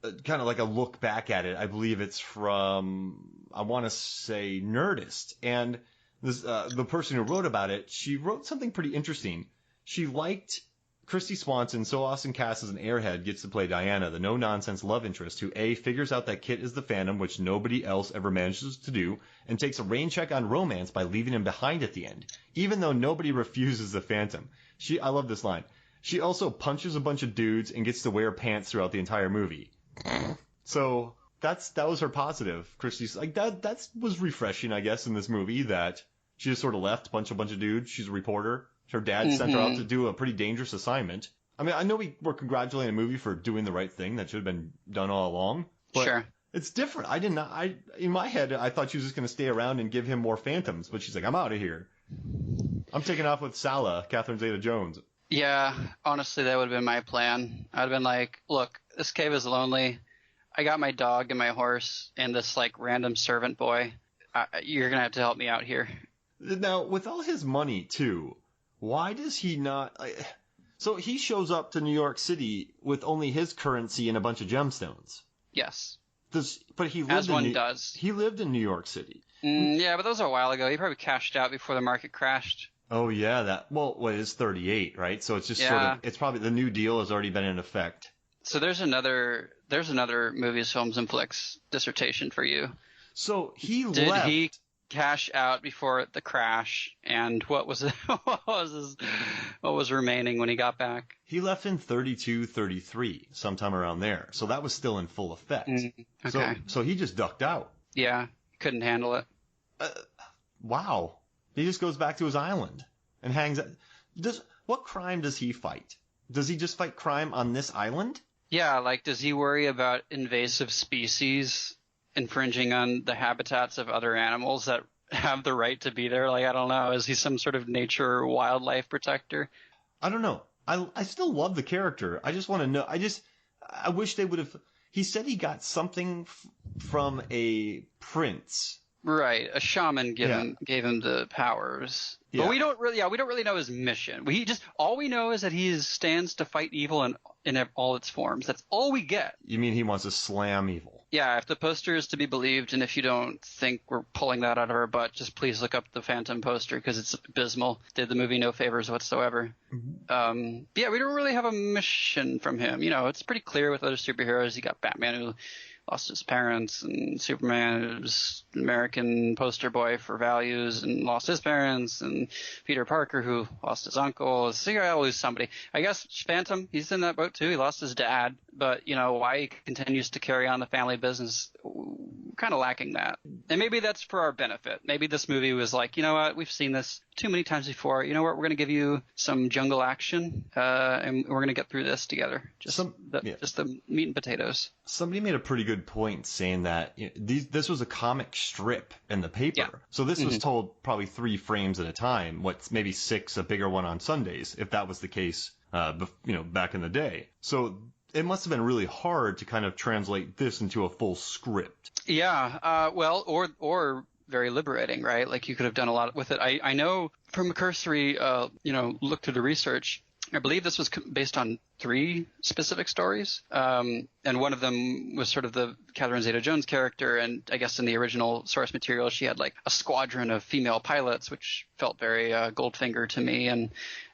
kind of like a look back at it. I believe it's from, I want to say, Nerdist. And this, the person who wrote about it, she wrote something pretty interesting. She liked Christy Swanson, so Austin Cass as an airhead gets to play Diana, the no-nonsense love interest who A, figures out that Kit is the Phantom, which nobody else ever manages to do, and takes a rain check on romance by leaving him behind at the end, even though nobody refuses the Phantom. I love this line. She also punches a bunch of dudes and gets to wear pants throughout the entire movie. So that was her positive. Christy's like that was refreshing, I guess, in this movie that she just sort of left, punch a bunch of dudes. She's a reporter. Her dad sent her out to do a pretty dangerous assignment. I mean, I know we were congratulating a movie for doing the right thing that should have been done all along. But sure. It's different. In my head, I thought she was just going to stay around and give him more Phantoms. But she's like, I'm out of here. I'm taking off with Sala, Catherine Zeta-Jones. Yeah, honestly, that would have been my plan. I'd have been like, look, this cave is lonely. I got my dog and my horse and this like random servant boy. You're going to have to help me out here. Now, with all his money, too, why does he not... So he shows up to New York City with only his currency and a bunch of gemstones. Yes. But he lived as one does. He lived in New York City. Yeah, but that was a while ago. He probably cashed out before the market crashed. Oh, yeah. It's 38, right? So it's just sort of... It's probably... The New Deal has already been in effect. So there's another movies, films, and flicks dissertation for you. So he left... Did he cash out before the crash, and what was remaining when he got back? He left in 32, 33, sometime around there. So that was still in full effect. Okay. So he just ducked out. Yeah, couldn't handle it. Wow. He just goes back to his island and hangs out. What crime does he fight? Does he just fight crime on this island? Yeah, like, does he worry about invasive species infringing on the habitats of other animals that have the right to be there? Like, I don't know. Is he some sort of nature or wildlife protector? I don't know. I still love the character. I just want to know. I wish they would have. He said he got something from a prince. Right, a shaman gave him the powers, but we don't really know his mission. All we know is that he stands to fight evil in all its forms. That's all we get. You mean he wants to slam evil? Yeah, if the poster is to be believed, and if you don't think we're pulling that out of our butt, just please look up the Phantom poster because it's abysmal. Did the movie no favors whatsoever. Mm-hmm. Yeah, we don't really have a mission from him. You know, it's pretty clear with other superheroes. You got Batman who lost his parents, and Superman who's an American poster boy for values and lost his parents, and Peter Parker who lost his uncle. So you gotta lose somebody. I guess Phantom, he's in that boat too. He lost his dad, but you know why he continues to carry on the family business. Kind of lacking that. And maybe that's for our benefit. Maybe this movie was like, you know what, we've seen this too many times before. You know what, we're going to give you some jungle action, and we're going to get through this together. Just the meat and potatoes. Somebody made a pretty good point saying that this was a comic strip in the paper. Yeah. So this was told probably 3 frames at a time, maybe 6, a bigger one on Sundays, if that was the case, back in the day. So it must have been really hard to kind of translate this into a full script. Yeah, or very liberating, right? Like you could have done a lot with it. I know from a cursory, look through the research, I believe this was based on 3 specific stories. And one of them was sort of the Catherine Zeta-Jones character. And I guess in the original source material, she had like a squadron of female pilots, which felt very Goldfinger to me. And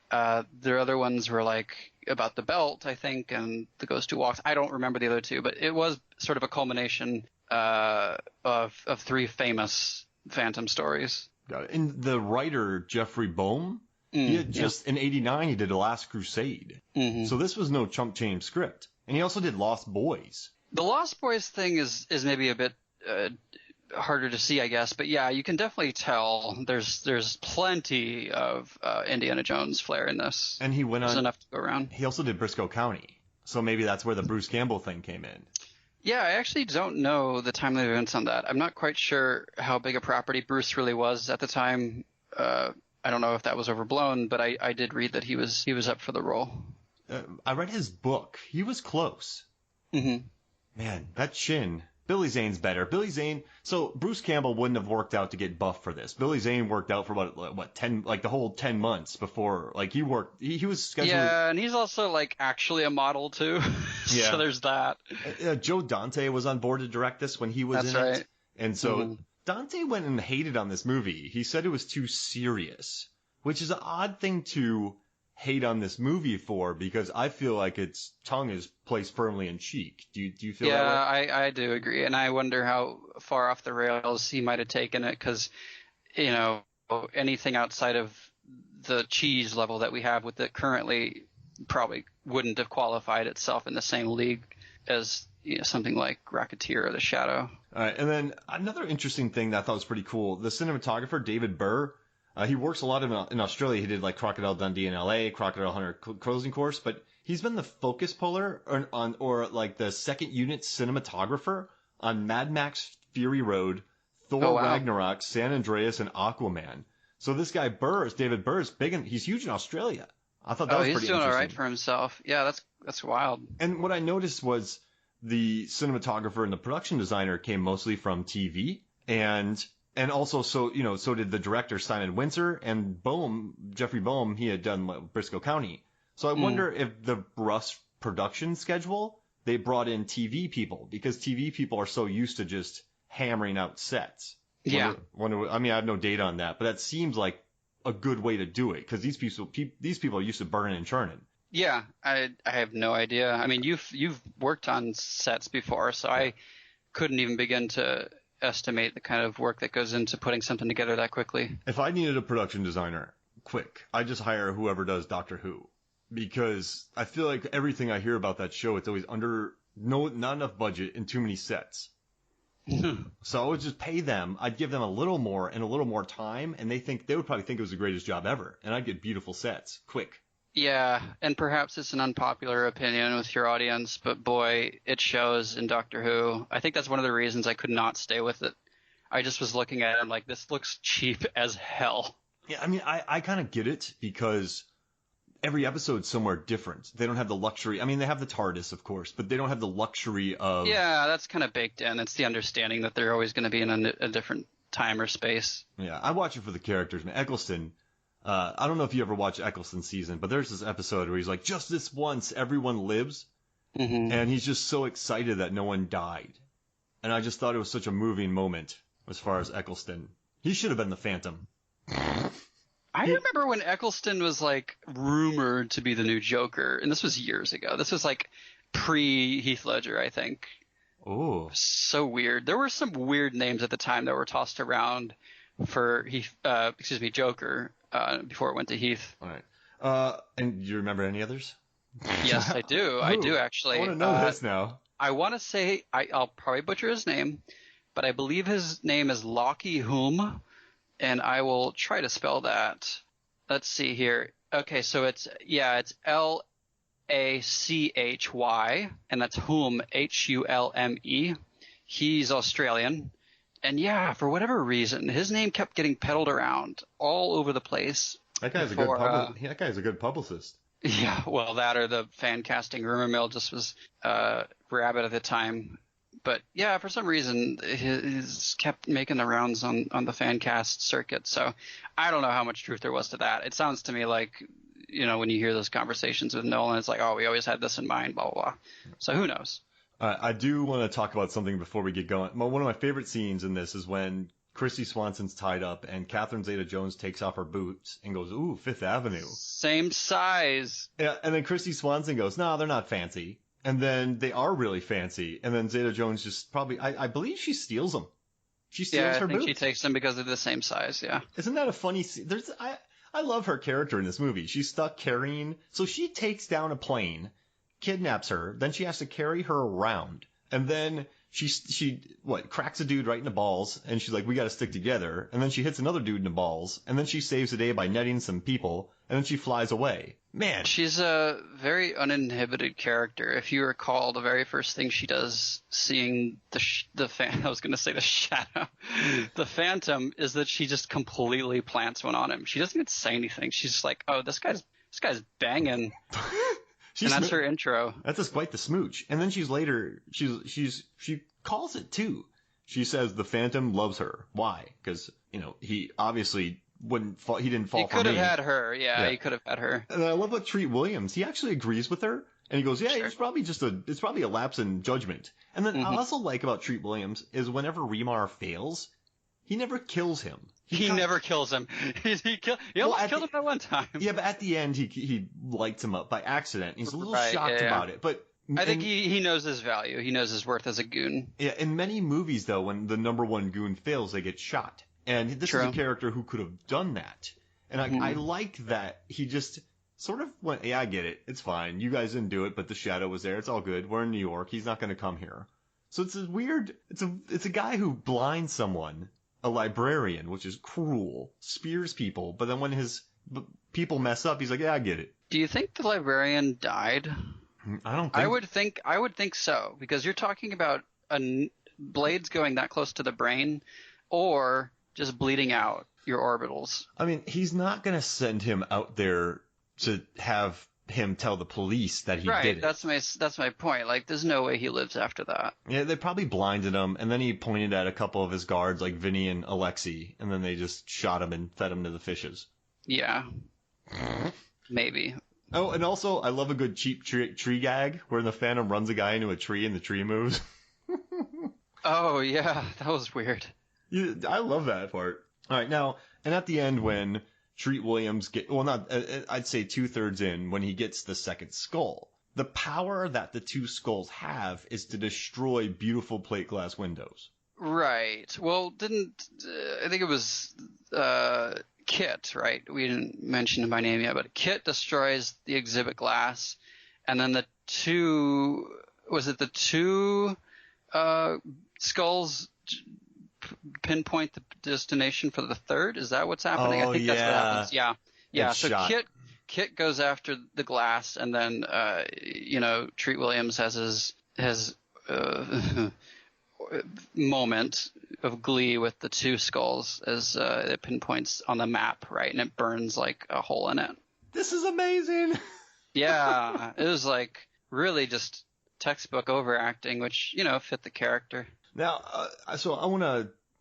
the other ones were like about the belt, I think, and the ghost who walks. I don't remember the other 2, but it was sort of a culmination of 3 famous Phantom stories. Got it. And the writer Jeffrey Boehm, he had just in '89 he did The Last Crusade. Mm-hmm. So this was no chump change script. And he also did Lost Boys. The Lost Boys thing is maybe a bit harder to see, I guess, but yeah, you can definitely tell there's plenty of Indiana Jones flair in this. And he went on enough to go around. He also did Briscoe County, so maybe that's where the Bruce Campbell thing came in. Yeah, I actually don't know the timeline events on that. I'm not quite sure how big a property Bruce really was at the time. I don't know if that was overblown, but I did read that he was up for the role. I read his book. He was close. Mm-hmm. Man, that chin. Billy Zane's better. Billy Zane. So Bruce Campbell wouldn't have worked out to get buff for this. Billy Zane worked out for what 10, like the whole 10 months before. Like he worked. He was scheduled. Yeah, and he's also like actually a model too. Yeah. So there's that. Joe Dante was on board to direct this when he was in it, and so Dante went and hated on this movie. He said it was too serious, which is an odd thing to hate on this movie for, because I feel like its tongue is placed firmly in cheek. Do you feel that way? Yeah, I do agree, and I wonder how far off the rails he might have taken it, because anything outside of the cheese level that we have with it currently probably wouldn't have qualified itself in the same league as something like Rocketeer or The Shadow. All right, and then another interesting thing that I thought was pretty cool, the cinematographer David Burr. He works a lot in Australia. He did like Crocodile Dundee in LA, Crocodile Hunter Closing Course, but he's been the focus puller or like the second unit cinematographer on Mad Max Fury Road, Thor Ragnarok, San Andreas, and Aquaman. So this guy David Burr is big, and he's huge in Australia. I thought that was pretty interesting. He's doing all right for himself. Yeah, that's wild. And what I noticed was the cinematographer and the production designer came mostly from TV, and also, so did the director Simon Wincer, and Jeffrey Boehm, he had done Briscoe County. So I wonder if the rough production schedule, they brought in TV people, because TV people are so used to just hammering out sets. Yeah. I mean, I have no data on that, but that seems like a good way to do it, because these people are used to burning and churning. Yeah, I have no idea. I mean, you've worked on sets before, so I couldn't even begin to estimate the kind of work that goes into putting something together that quickly. If I needed a production designer quick, I just hire whoever does Doctor Who, because I feel like everything I hear about that show, it's always not enough budget and too many sets. So I would just pay them. I'd give them a little more and a little more time, and they would probably think it was the greatest job ever. And I'd get beautiful sets, quick. Yeah, and perhaps it's an unpopular opinion with your audience, but boy, it shows in Doctor Who. I think that's one of the reasons I could not stay with it. I just was looking at it, I'm like, this looks cheap as hell. Yeah, I mean, I kind of get it because every episode's somewhere different. They don't have the luxury. I mean, they have the TARDIS, of course, but they don't have the luxury of... Yeah, that's kind of baked in. It's the understanding that they're always going to be in a different time or space. Yeah, I watch it for the characters, man. Eccleston... I don't know if you ever watch Eccleston's season, but there's this episode where he's like, just this once, everyone lives. Mm-hmm. And he's just so excited that no one died. And I just thought it was such a moving moment as far as Eccleston. He should have been the Phantom. I remember when Eccleston was like rumored to be the new Joker, and this was years ago. This was like pre-Heath Ledger, I think. Oh. So weird. There were some weird names at the time that were tossed around for Joker. Before it went to Heath. All right. And do you remember any others? Yes, I do. I do, actually. I want to know this now. I want to say, I'll probably butcher his name, but I believe his name is Lockie Whom, and I will try to spell that. Let's see here. Okay, so it's Lachy, and that's Whom, Hulme. He's Australian. And yeah, for whatever reason, his name kept getting peddled around all over the place. That guy's a good publicist. Yeah, well, that or the fan casting rumor mill just was rabid at the time. But yeah, for some reason, he's kept making the rounds on the fan cast circuit. So I don't know how much truth there was to that. It sounds to me like, when you hear those conversations with Nolan, it's like, oh, we always had this in mind, blah, blah, blah. So who knows? I do want to talk about something before we get going. One of my favorite scenes in this is when Christy Swanson's tied up and Catherine Zeta-Jones takes off her boots and goes, ooh, Fifth Avenue. Same size. Yeah, and then Christy Swanson goes, no, they're not fancy. And then they are really fancy. And then Zeta-Jones just probably, I believe she steals them. She steals her boots. I think she takes them because they're the same size, yeah. Isn't that a funny scene? I love her character in this movie. She's stuck carrying, so she takes down a plane, kidnaps her, then she has to carry her around, and then she cracks a dude right in the balls, and she's like, we gotta stick together, and then she hits another dude in the balls, and then she saves the day by netting some people, and then she flies away. Man. She's a very uninhibited character. If you recall, the very first thing she does seeing the Phantom, is that she just completely plants one on him. She doesn't even say anything. She's just like, oh, this guy's banging. And that's her intro. That's just quite the smooch. And then she calls it too. She says the Phantom loves her. Why? Because, he obviously didn't fall for me. He could have had her. Yeah, he could have had her. And I love what Treat Williams, he actually agrees with her. And he goes, yeah, sure. it's probably a lapse in judgment. And then I also like about Treat Williams is whenever Remar fails, he never kills him. He never kills him. He almost killed him that one time. Yeah, but at the end, he lights him up by accident. He's a little shocked about it. But I think he knows his value. He knows his worth as a goon. Yeah, in many movies, though, when the number one goon fails, they get shot. And this is a character who could have done that. And I like that he just sort of went, yeah, I get it. It's fine. You guys didn't do it, but the shadow was there. It's all good. We're in New York. He's not going to come here. So it's a weird, it's a guy who blinds someone, a librarian, which is cruel, spears people, but then when his people mess up, he's like, yeah, I get it. Do you think the librarian died? I don't think. I would think so, because you're talking about blades going that close to the brain, or just bleeding out your orbitals. I mean, he's not going to send him out there to have him tell the police that he did it. That's my point. Like, there's no way he lives after that. Yeah, they probably blinded him, and then he pointed at a couple of his guards, like Vinny and Alexei, and then they just shot him and fed him to the fishes. Yeah. Maybe. Oh, and also, I love a good cheap tree gag, where the Phantom runs a guy into a tree and the tree moves. Oh, yeah, that was weird. Yeah, I love that part. All right, now, and at the end when Treat Williams I'd say 2/3 in, when he gets the second skull, the power that the two skulls have is to destroy beautiful plate glass windows. Right. Well, I think it was Kit, right? We didn't mention him by name yet, but Kit destroys the exhibit glass, and then the two skulls pinpoint the destination for the third. Is that what's happening? Oh, I think that's what yeah. happens. Yeah. Yeah. It's So shot. Kit goes after the glass, and then Treat Williams has his moment of glee with the two skulls as it pinpoints on the map, right, and it burns like a hole in it. This is amazing. Yeah, it was like really just textbook overacting, which fit the character. Now, so I'm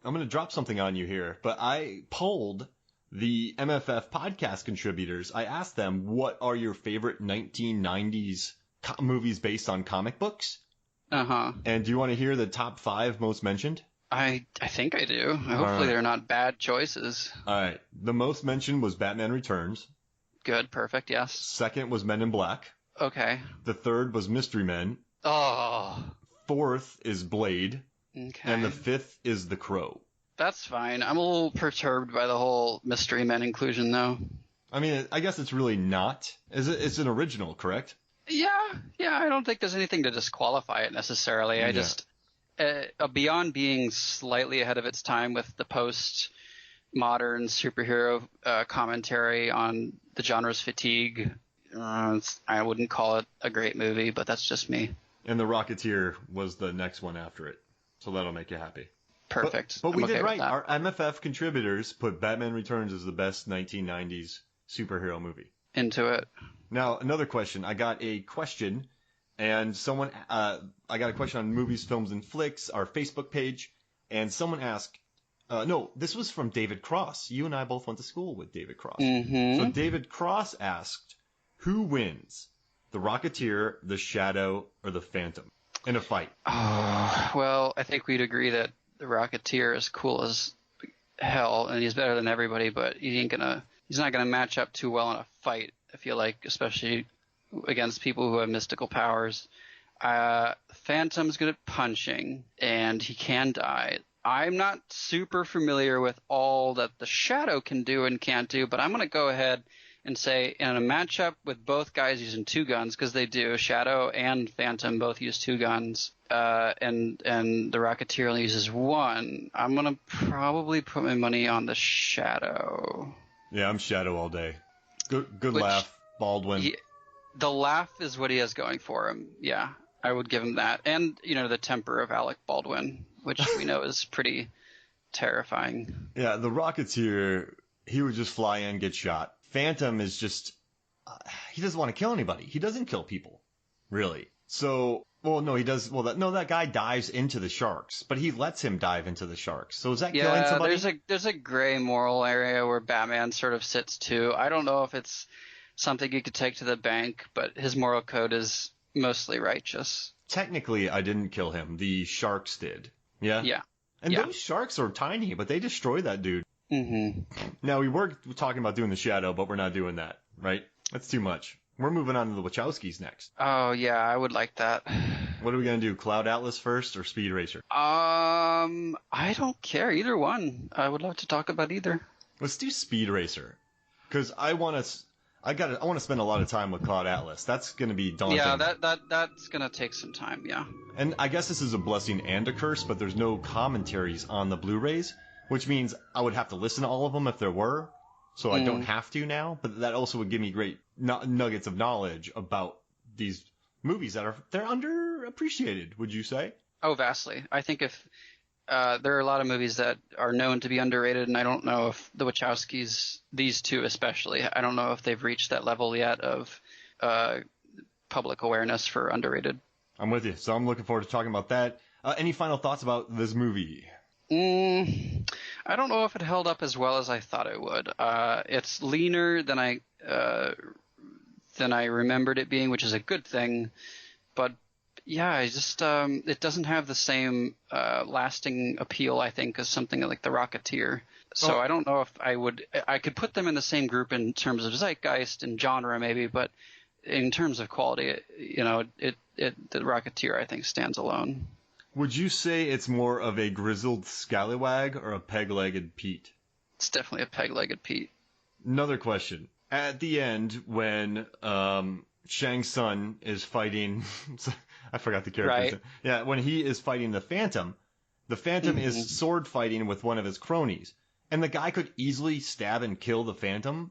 gonna drop something on you here, but I polled the MFF podcast contributors. I asked them, what are your favorite 1990s movies based on comic books? Uh-huh. And do you want to hear the top 5 most mentioned? I think I do. Hopefully they're not bad choices. All right. The most mentioned was Batman Returns. Good. Perfect. Yes. Second was Men in Black. Okay. The third was Mystery Men. Oh. Fourth is Blade. Okay. And the fifth is The Crow. That's fine. I'm a little perturbed by the whole Mystery Men inclusion, though. I mean, I guess it's really not. It's an original, correct? Yeah. I don't think there's anything to disqualify it necessarily. I just beyond being slightly ahead of its time with the post-modern superhero commentary on the genre's fatigue. I wouldn't call it a great movie, but that's just me. And The Rocketeer was the next one after it, so that'll make you happy. Perfect. But we did right. Our MFF contributors put Batman Returns as the best 1990s superhero movie. Into it. Now, another question. I got a question, and I got a question on Movies, Films, and Flicks, our Facebook page, and someone asked, this was from David Cross. You and I both went to school with David Cross. Mm-hmm. So David Cross asked, who wins, the Rocketeer, the Shadow, or the Phantom in a fight? Well, I think we'd agree that the Rocketeer is cool as hell, and he's better than everybody, but he's not gonna match up too well in a fight, I feel like, especially against people who have mystical powers. Phantom's good at punching, and he can die. I'm not super familiar with all that the Shadow can do and can't do, but I'm going to go ahead and say in a matchup with both guys using two guns, because they do, Shadow and Phantom both use two guns, and the Rocketeer only uses one, I'm going to probably put my money on the Shadow. Yeah, I'm Shadow all day. Good laugh, Baldwin. The laugh is what he has going for him. Yeah, I would give him that. And, the temper of Alec Baldwin, which we know is pretty terrifying. Yeah, the Rocketeer, he would just fly in, get shot. Phantom is just, he doesn't want to kill anybody. He doesn't kill people, really. So, no, he does. That guy dives into the sharks, but he lets him dive into the sharks. So is that killing somebody? There's a gray moral area where Batman sort of sits too. I don't know if it's something you could take to the bank, but his moral code is mostly righteous. Technically, I didn't kill him. The sharks did. Yeah? Yeah. And those sharks are tiny, but they destroyed that dude. Mm-hmm. Now, we were talking about doing the Shadow, but we're not doing that, right? That's too much. We're moving on to the Wachowskis next. Oh, yeah, I would like that. What are we going to do, Cloud Atlas first or Speed Racer? I don't care. Either one. I would love to talk about either. Let's do Speed Racer. Because I want to spend a lot of time with Cloud Atlas. That's going to be daunting. Yeah, that's going to take some time, yeah. And I guess this is a blessing and a curse, but there's no commentaries on the Blu-rays, which means I would have to listen to all of them if there were. So I don't have to now, but that also would give me great nuggets of knowledge about these movies they're underappreciated, would you say? Oh, vastly. I think if there are a lot of movies that are known to be underrated, and I don't know if the Wachowskis, these two especially, I don't know if they've reached that level yet of public awareness for underrated. I'm with you. So I'm looking forward to talking about that. Any final thoughts about this movie? I don't know if it held up as well as I thought it would. It's leaner than I remembered it being, which is a good thing. But yeah, it doesn't have the same lasting appeal, I think, as something like The Rocketeer. So I don't know if I could put them in the same group in terms of zeitgeist and genre maybe, but in terms of quality, The Rocketeer, I think, stands alone. Would you say it's more of a grizzled scallywag or a peg-legged Pete? It's definitely a peg-legged Pete. Another question. At the end, when Shang Tsung is fighting... I forgot the character. Right. Yeah, when he is fighting the The Phantom is sword fighting with one of his cronies. And the guy could easily stab and kill the Phantom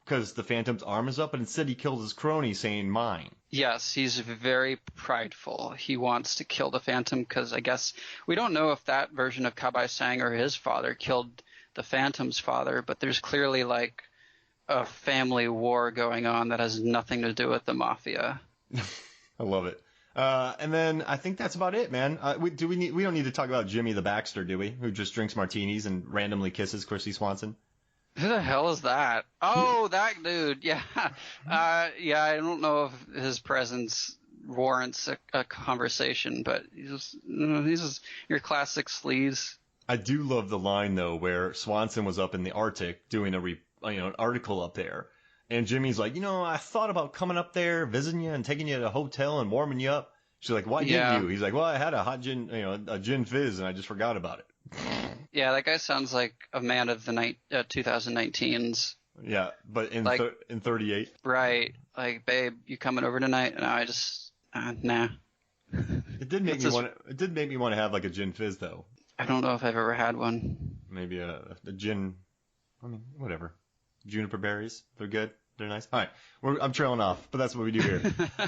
because the Phantom's arm is up, but instead he kills his crony saying mine. Yes, he's very prideful. He wants to kill the Phantom because I guess we don't know if that version of Kabai Sang or his father killed the Phantom's father, but there's clearly like a family war going on that has nothing to do with the mafia. I love it. And then I think that's about it, man. We don't need to talk about Jimmy the Baxter, do we? Who just drinks martinis and randomly kisses Chrissy Swanson. Who the hell is that? Oh, that dude. Yeah. Yeah, I don't know if his presence warrants a conversation, but he's just your classic sleaze. I do love the line, though, where Swanson was up in the Arctic doing an article up there. And Jimmy's like, I thought about coming up there, visiting you and taking you to a hotel and warming you up. She's like, why didn't you? He's like, well, I had a hot gin, a gin fizz, and I just forgot about it. Yeah, that guy sounds like a man of the 2019s. Yeah, but in 38. Right. Like, babe, you coming over tonight? And I just, nah. It did make me want to have like a gin fizz, though. I don't know if I've ever had one. Maybe a gin, whatever. Juniper berries, they're good. They're nice. All right, I'm trailing off, but that's what we do here.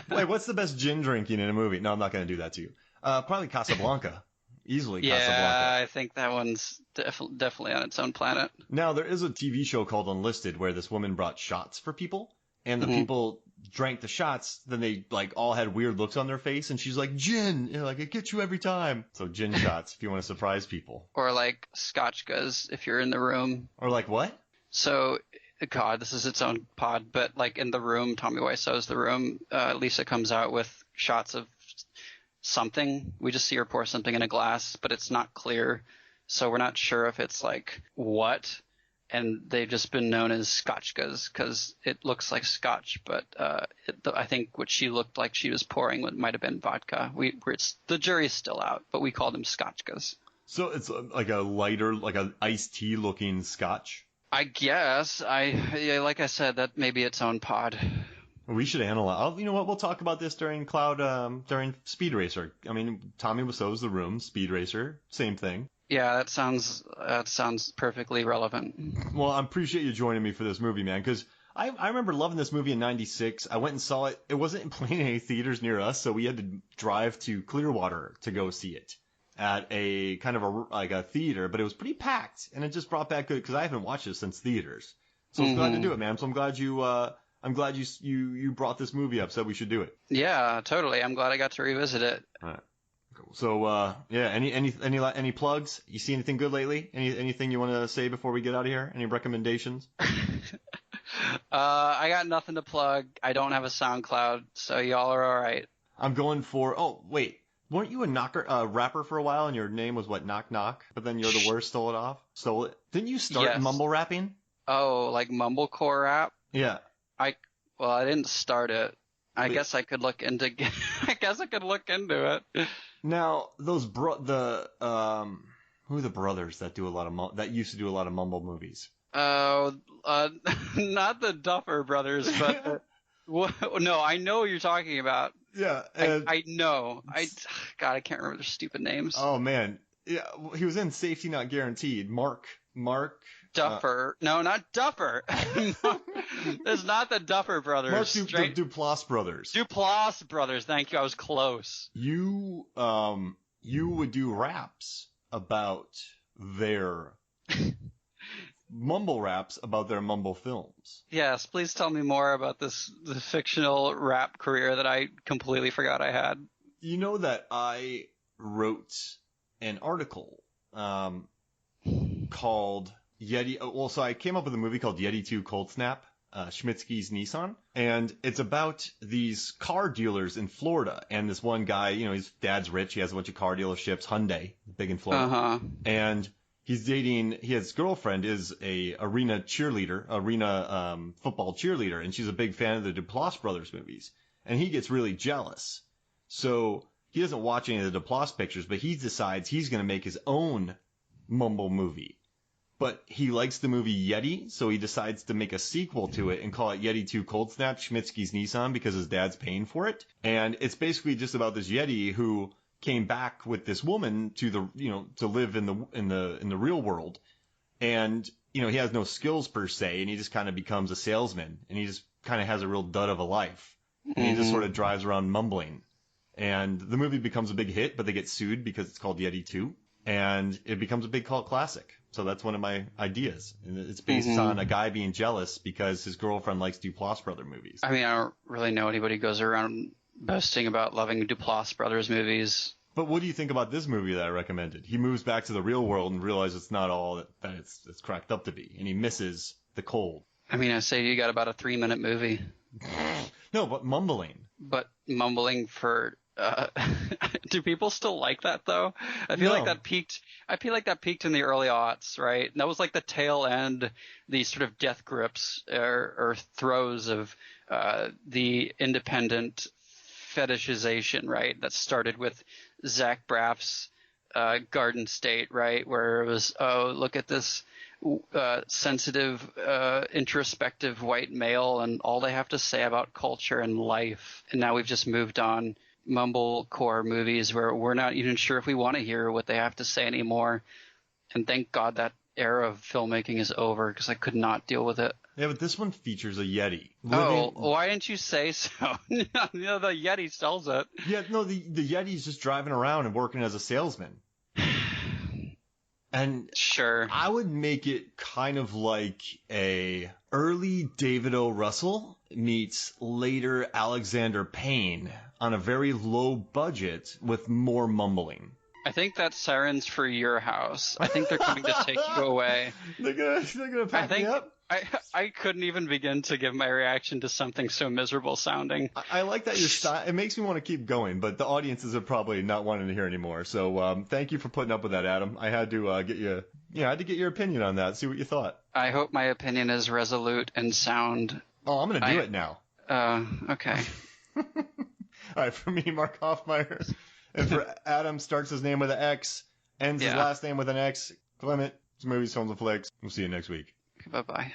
Wait, what's the best gin drinking in a movie? No, I'm not going to do that to you. Probably Casablanca. Easily Casablanca. Yeah, I think that one's definitely on its own planet. Now, there is a TV show called Unlisted where this woman brought shots for people, and the people drank the shots, then they all had weird looks on their face, and she's like, gin! It gets you every time. So gin shots if you want to surprise people. Or scotchkas if you're in the room. Or what? So, God, this is its own pod, but in The Room, Tommy Wiseau's The Room, Lisa comes out with shots of something. We just see her pour something in a glass, but it's not clear, so we're not sure if it's what. And they've just been known as scotchkas because it looks like scotch, but I think what she looked like she was pouring might have been vodka. The jury's still out, but we call them scotchkas. So it's like a lighter, like an iced tea looking scotch. I guess. Like I said, that may be its own pod. We should analyze. You know what? We'll talk about this during during Speed Racer. I mean, Tommy Wiseau's The Room, Speed Racer, same thing. Yeah, that sounds perfectly relevant. Well, I appreciate you joining me for this movie, man, because I remember loving this movie in '96. I went and saw it. It wasn't playing in any theaters near us, so we had to drive to Clearwater to go see it at a kind of a theater, but it was pretty packed, and it just brought back good because I haven't watched it since theaters. So I'm glad to do it, man. So I'm glad you brought this movie up, so we should do it. Yeah, totally. I'm glad I got to revisit it. All right. Cool. So any plugs? You see anything good lately? Anything you want to say before we get out of here? Any recommendations? I got nothing to plug. I don't have a SoundCloud, so y'all are all right. I'm going for. Oh wait. Weren't you a rapper for a while, and your name was what, Knock Knock? But then You're the Worst stole it? Didn't you start mumble rapping? Oh, like mumblecore rap? Yeah. I didn't start it. I guess I could look into it. Now, those who are the brothers that do a lot of that used to do a lot of mumble movies? Oh, not the Duffer Brothers, but no, I know what you're talking about. Yeah, I know. God, I can't remember their stupid names. Oh man, yeah, he was in Safety Not Guaranteed. Mark Duffer. No, not Duffer. No, it's not the Duffer Brothers. Mark Duplass Brothers. Duplass Brothers. Thank you. I was close. You would do raps about their mumble raps about their mumble films. Yes, please tell me more about the fictional rap career that I completely forgot I had. You know that I wrote an article called Yeti. Well, so I came up with a movie called Yeti 2 Cold Snap, Schmitzky's Nissan. And it's about these car dealers in Florida. And this one guy, his dad's rich. He has a bunch of car dealerships, Hyundai, big in Florida. Uh-huh. And his girlfriend is a arena football cheerleader, and she's a big fan of the Duplass Brothers movies. And he gets really jealous. So he doesn't watch any of the Duplass pictures, but he decides he's going to make his own mumble movie. But he likes the movie Yeti, so he decides to make a sequel to it and call it Yeti 2 Cold Snap, Schmitzky's Nissan, because his dad's paying for it. And it's basically just about this Yeti who came back with this woman to to live in the real world. And, he has no skills per se, and he just kind of becomes a salesman, and he just kind of has a real dud of a life. And he just sort of drives around mumbling. And the movie becomes a big hit, but they get sued because it's called Yeti 2. And it becomes a big cult classic. So that's one of my ideas. And it's based on a guy being jealous because his girlfriend likes Duplass Brother movies. I mean, I don't really know anybody who goes around boasting about loving Duplass Brothers movies. But what do you think about this movie that I recommended? He moves back to the real world and realizes it's not all that it's cracked up to be. And he misses the cold. I mean, I say you got about a 3-minute movie. No, but mumbling. But mumbling for... do people still like that though? I feel like that peaked in the early aughts, right? And that was like the tail end, the sort of death grips or throes of the independent fetishization, right? That started with Zach Braff's Garden State, right? Where it was, oh, look at this sensitive, introspective white male and all they have to say about culture and life. And now we've just moved on. Mumblecore movies where we're not even sure if we want to hear what they have to say anymore. And thank God that era of filmmaking is over because I could not deal with it. Yeah, but this one features a Yeti. Oh, why didn't you say so? The Yeti sells it. Yeah, no, the Yeti's just driving around and working as a salesman. And sure, I would make it kind of like a early David O. Russell meets later Alexander Payne on a very low budget with more mumbling. I think that's sirens for your house. I think they're coming to take you away. They're gonna pack me up? I couldn't even begin to give my reaction to something so miserable sounding. I like that it makes me want to keep going, but the audiences are probably not wanting to hear anymore. So thank you for putting up with that, Adam. I had to get your opinion on that, see what you thought. I hope my opinion is resolute and sound. Oh, I'm gonna do it now. Okay. All right, for me, Mark Hoffmeyer. And for Adam, starts his name with an X, ends his last name with an X. Clement, it's movies, films, and flicks. We'll see you next week. Bye-bye.